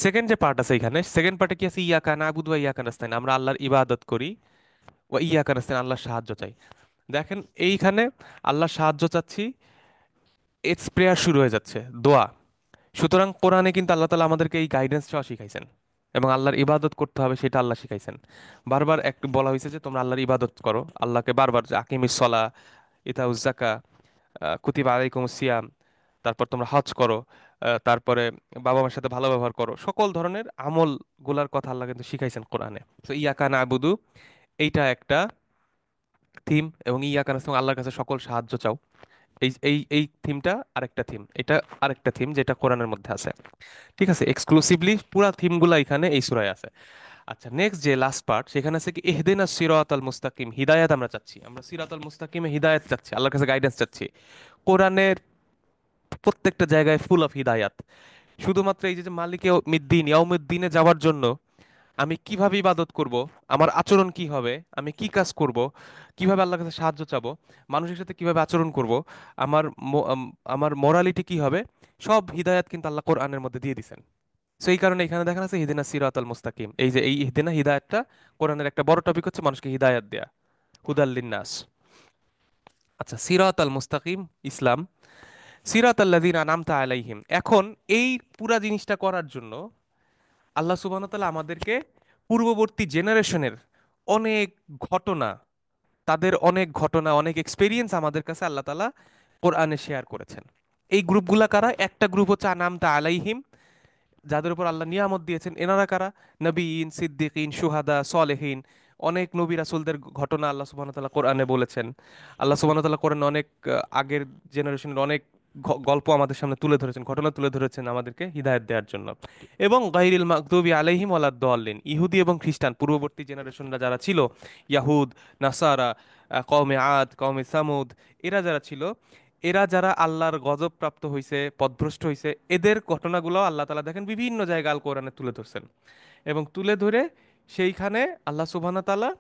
সেকেন্ড যে পার্ট আছে এখানে, সেকেন্ড পার্টে কি আছে? ইয়াকা নাবুদু ওয়া ইয়াকা নাস্তাইন, আমরা আল্লাহর ইবাদত করি, ওয়া ইয়াকা নাস্তাইন, আল্লাহর সাহায্য চাই। দেখেন এইখানে আল্লাহর সাহায্য চাচ্ছি, ইটস প্রেয়ার শুরু হয়ে যাচ্ছে, দোয়া। সুতরাং কোরআনে কিন্তু আল্লাহ তাআলা আমাদেরকে এই গাইডেন্সটা শিখাইছেন, এবং আল্লাহর ইবাদত করতে হবে সেটা আল্লাহ শিখাইছেন। বারবার একটু বলা হয়েছে যে তোমরা আল্লাহর ইবাদত করো, আল্লাহকে বারবার, যে আকিমিস সলা, ইতাউজ জাকা, কুতিবা আলাইকুমুস সিয়াম, তারপর তোমরা হজ করো, তারপরে বাবা মার সাথে ভালো ব্যবহার করো, সকল ধরনের আমল গুলার কথা আল্লাহ কিন্তু শিখাইছেন কোরআনে। তো ইয়াকা নাবুদু, এইটা একটা থিম, এবং ইয়াকা নাস্তাইন, আল্লাহর কাছে সকল সাহায্য চাও, এই থিমটা আরেকটা থিম, এটা আরেকটা থিম যেটা কোরআনের মধ্যে আছে। ঠিক আছে? এক্সক্লুসিভলি পুরা থিমগুলা এখানে এই সূরায় আছে। আচ্ছা, নেক্সট যে লাস্ট পার্ট, সেখানে আছে কি ইহদিনাস সিরাতাল মুস্তাকিম, হিদায়াত আমরা চাচ্ছি, আমরা সিরাতাল মুস্তাকিমে হিদায়াত চাচ্ছি, আল্লাহর কাছে গাইডেন্স চাচ্ছি। কোরআনের প্রত্যেকটা জায়গায় ফুল অফ হিদায়াত। শুধুমাত্র এই যে যে মালিকে মিদ্দিন, ইয়াউমিদ্দিনে যাওয়ার জন্য আমি কিভাবে ইবাদত করব, আমার আচরণ কি হবে, আমি কি কাজ করব, কিভাবে আল্লাহর কাছে সাহায্য চাবো, মানুষের সাথে কিভাবে আচরণ করব, আমার আমার মোরালিটি কি হবে, সব হিদায়াত কিন্তু আল্লাহ কোরআনের মধ্যে দিয়ে দিছেন। সো এই কারণে এখানে দেখা যাচ্ছে ইহদিনা সিরাতাল মুস্তাকিম, এই যে এই ইহদিনা, হিদায়াতটা কোরআনের একটা বড় টপিক হচ্ছে মানুষকে হিদায়াত দেয়া, হুদাল্লিন নাস। আচ্ছা, সিরাতাল মুস্তাকিম, ইসলাম, সিরাতাল্লাযিনা আনআমতা আলাইহিম। এখন এই পুরা জিনিসটা করার জন্য আল্লাহ সুবহানাহু ওয়া তাআলা আমাদেরকে পূর্ববর্তী জেনারেশনের অনেক ঘটনা, তাদের অনেক ঘটনা, অনেক এক্সপিরিয়েন্স আমাদের কাছে আল্লাহ তাআলা কোরআনে শেয়ার করেছেন। এই গ্রুপগুলা কারা? একটা গ্রুপ হচ্ছে আনামতা আলাইহিম, যাদের উপর আল্লাহ নিয়ামত দিয়েছেন। এনারা কারা? নবীন, সিদ্দিকিন, শুহাদা, সলেহিন। অনেক নবী রাসূলদের ঘটনা আল্লাহ সুবহানাহু ওয়া তাআলা কোরআনে বলেছেন। আল্লাহ সুবহানাহু ওয়া তাআলা কোরআনে অনেক আগের জেনারেশনের অনেক গল্প আমাদের সামনে তুলে ধরেছেন, ঘটনা তুলে ধরেছেন আমাদেরকে হিদায়াত দেওয়ার জন্য। এবং গায়রিল মাগদুবি আলাইহিম ওয়ালাদ দাল্লিন, ইহুদি এবং খ্রিস্টান পূর্ববর্তী জেনারেশনরা যারা ছিল, ইয়াহুদ, নাসারা, কওমে আদ, কওমে সামুদ, এরা যারা ছিল, এরা যারা আল্লাহর গজব প্রাপ্ত হইছে, পথভ্রষ্ট হইছে, এদের ঘটনাগুলো আল্লাহ তাআলা দেখেন বিভিন্ন জায়গায় আল কোরআনে তুলে ধরছেন। এবং তুলে ধরে সেইখানে আল্লাহ সুবহানাহু তাআলা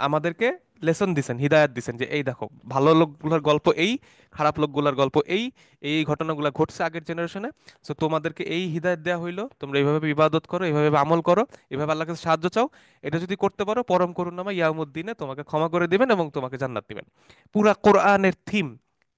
আমাদেরকে লেসন দিছেন, হিদায়াত দিছেন, যে এই দেখো ভালো লোকগুলোর গল্প এই, খারাপ লোকগুলোর গল্প এই, এই ঘটনাগুলো ঘটছে আগের জেনারেশনে। সো তোমাদেরকে এই হিদায়াত দেওয়া হইলো, তোমরা এইভাবে ইবাদত করো, এইভাবে আমল করো, এভাবে আল্লাহর কাছে সাহায্য চাও। এটা যদি করতে পারো, পরম করুণাময় ইয়াউমুদ্দিনে তোমাকে ক্ষমা করে দিবেন এবং তোমাকে জান্নাত দিবেন। পুরা কোরআনের থিম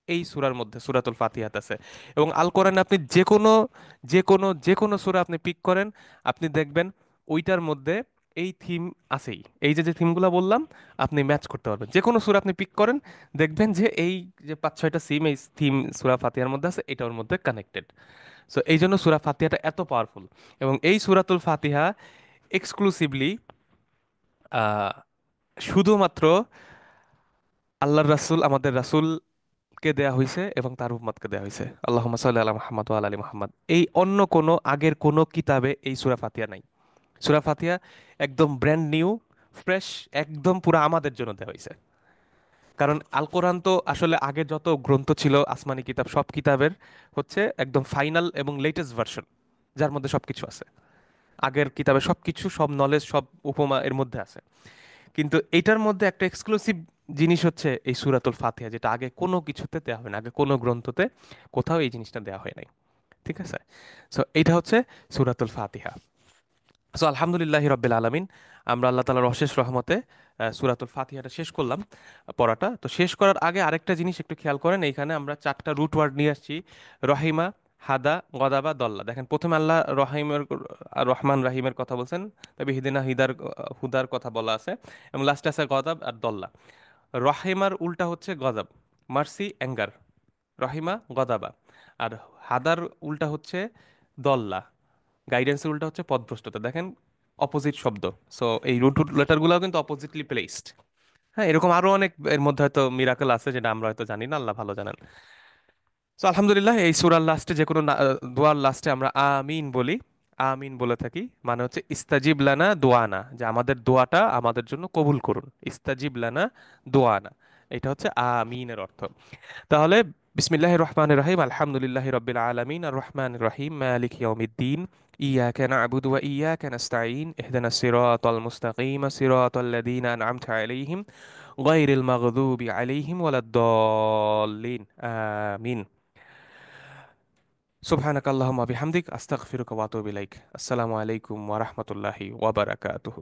এই সূরার মধ্যে, সূরাতুল ফাতিহাত আছে। এবং আল কোরআনে আপনি যে কোনো সূরা আপনি পিক করেন, আপনি দেখবেন ওইটার মধ্যে এই থিম আছেই। এই যে যে থিমগুলো বললাম, আপনি ম্যাচ করতে পারবেন। যে কোনো সূরা আপনি পিক করেন, দেখবেন যে এই যে 5-6টা এই থিম সূরা ফাতিহার মধ্যে আছে, এটা ওর মধ্যে কানেক্টেড। সো এই জন্য সূরা ফাতিহাটা এত পাওয়ারফুল। এবং এই সূরাতুল ফাতিহা এক্সক্লুসিভলি শুধুমাত্র আল্লাহর রাসূল, আমাদের রাসূলকে দেয়া হয়েছে এবং তার উম্মতকে দেয়া হয়েছে। আল্লাহুম্মা সাল্লি আলা মুহাম্মদ ওয়া আলা আলি মুহাম্মদ। এই অন্য কোনো আগের কোনো কিতাবে এই সূরা ফাতিহা নাই। সূরা ফাতিহা একদম ব্র্যান্ড নিউ, ফ্রেশ, একদম পুরো আমাদের জন্য দেওয়া হয়েছে। কারণ আল কোরআন তো আসলে আগে যত গ্রন্থ ছিল, আসমানি কিতাব, সব কিতাবের হচ্ছে একদম ফাইনাল এবং লেটেস্ট ভার্সন, যার মধ্যে সবকিছু আছে। আগের কিতাবে সবকিছু, সব নলেজ, সব উপমা এর মধ্যে আছে। কিন্তু এটার মধ্যে একটা এক্সক্লুসিভ জিনিস হচ্ছে এই সূরাতুল ফাতিহা, যেটা আগে কোনো কিছুতে দেওয়া হয় না, আগে কোনো গ্রন্থতে কোথাও এই জিনিসটা দেওয়া হয় নাই। ঠিক আছে? সো এটা হচ্ছে সূরাতুল ফাতিহা। সো আলহামদুলিল্লাহি রাব্বিল আলামিন, আমরা আল্লাহ তাআলার অশেষ রহমতে সূরাতুল ফাতিহাটা শেষ করলাম পড়াটা। তো শেষ করার আগে আরেকটা জিনিস একটু খেয়াল করেন, এইখানে আমরা 4টা রুট ওয়ার্ড নিয়ে আসছি: রহিমা, হাদা, গদাবা, দল্লা। দেখেন প্রথমে আল্লাহ রহমান রাহিমের কথা বলছেন, তবে হিদিনা হুদার কথা বলা আছে, এবং লাস্টে আছে গদাব আর দল্লা। রহিমার উল্টা হচ্ছে গদাব, মার্সি, অ্যাঙ্গার। রহিমা, গদাবা। আর হাদার উল্টা হচ্ছে দল্লা, গাইডেন্সের উল্টা হচ্ছে পথভ্রষ্টতা। দেখেন অপোজিট শব্দ। সো এই রুট লেটারগুলোও কিন্তু অপোজিটলি প্লেসড। হ্যাঁ, এরকম আরো অনেক এর মধ্যে হয়তো মিরাকেল আছে যেটা আমরা হয়তো জানি না, আল্লাহ ভালো জানেন। তো আলহামদুলিল্লাহ, এই সূরার লাস্টে যে কোনো দোয়ার লাস্টে আমরা আমিন বলি। আমিন বলে থাকি মানে হচ্ছে ইস্তাজিব লানা দোয়ানা, যে আমাদের দোয়াটা আমাদের জন্য কবুল করুন। ইস্তাজিব লানা দোয়ানা, এটা হচ্ছে আমিনের অর্থ। তাহলে বিসমিল্লাহির রহমানির রহিম, আলহামদুলিল্লাহি রাব্বিল আলামিন, আর রহমানির রহিম, মালিক ইয়াউমিদ্দিন, ইয়াকা না'বুদু ওয়া ইয়াকা নাস্তাঈন, ইহদিনাস সিরাতাল মুস্তাকিম, সিরাতাল লাযীনা আন'আমতা আলাইহিম, গায়রিল মাগদুবি আলাইহিম ওয়ালাদ-দাল্লিন। আমিন। সুবহানাকাল্লাহুম্মা বিহামদিক, আস্তাগফিরুকা ওয়া আতুবু ইলাইক। আসসালামু আলাইকুম ওয়া রাহমাতুল্লাহি ওয়া বারাকাতুহু।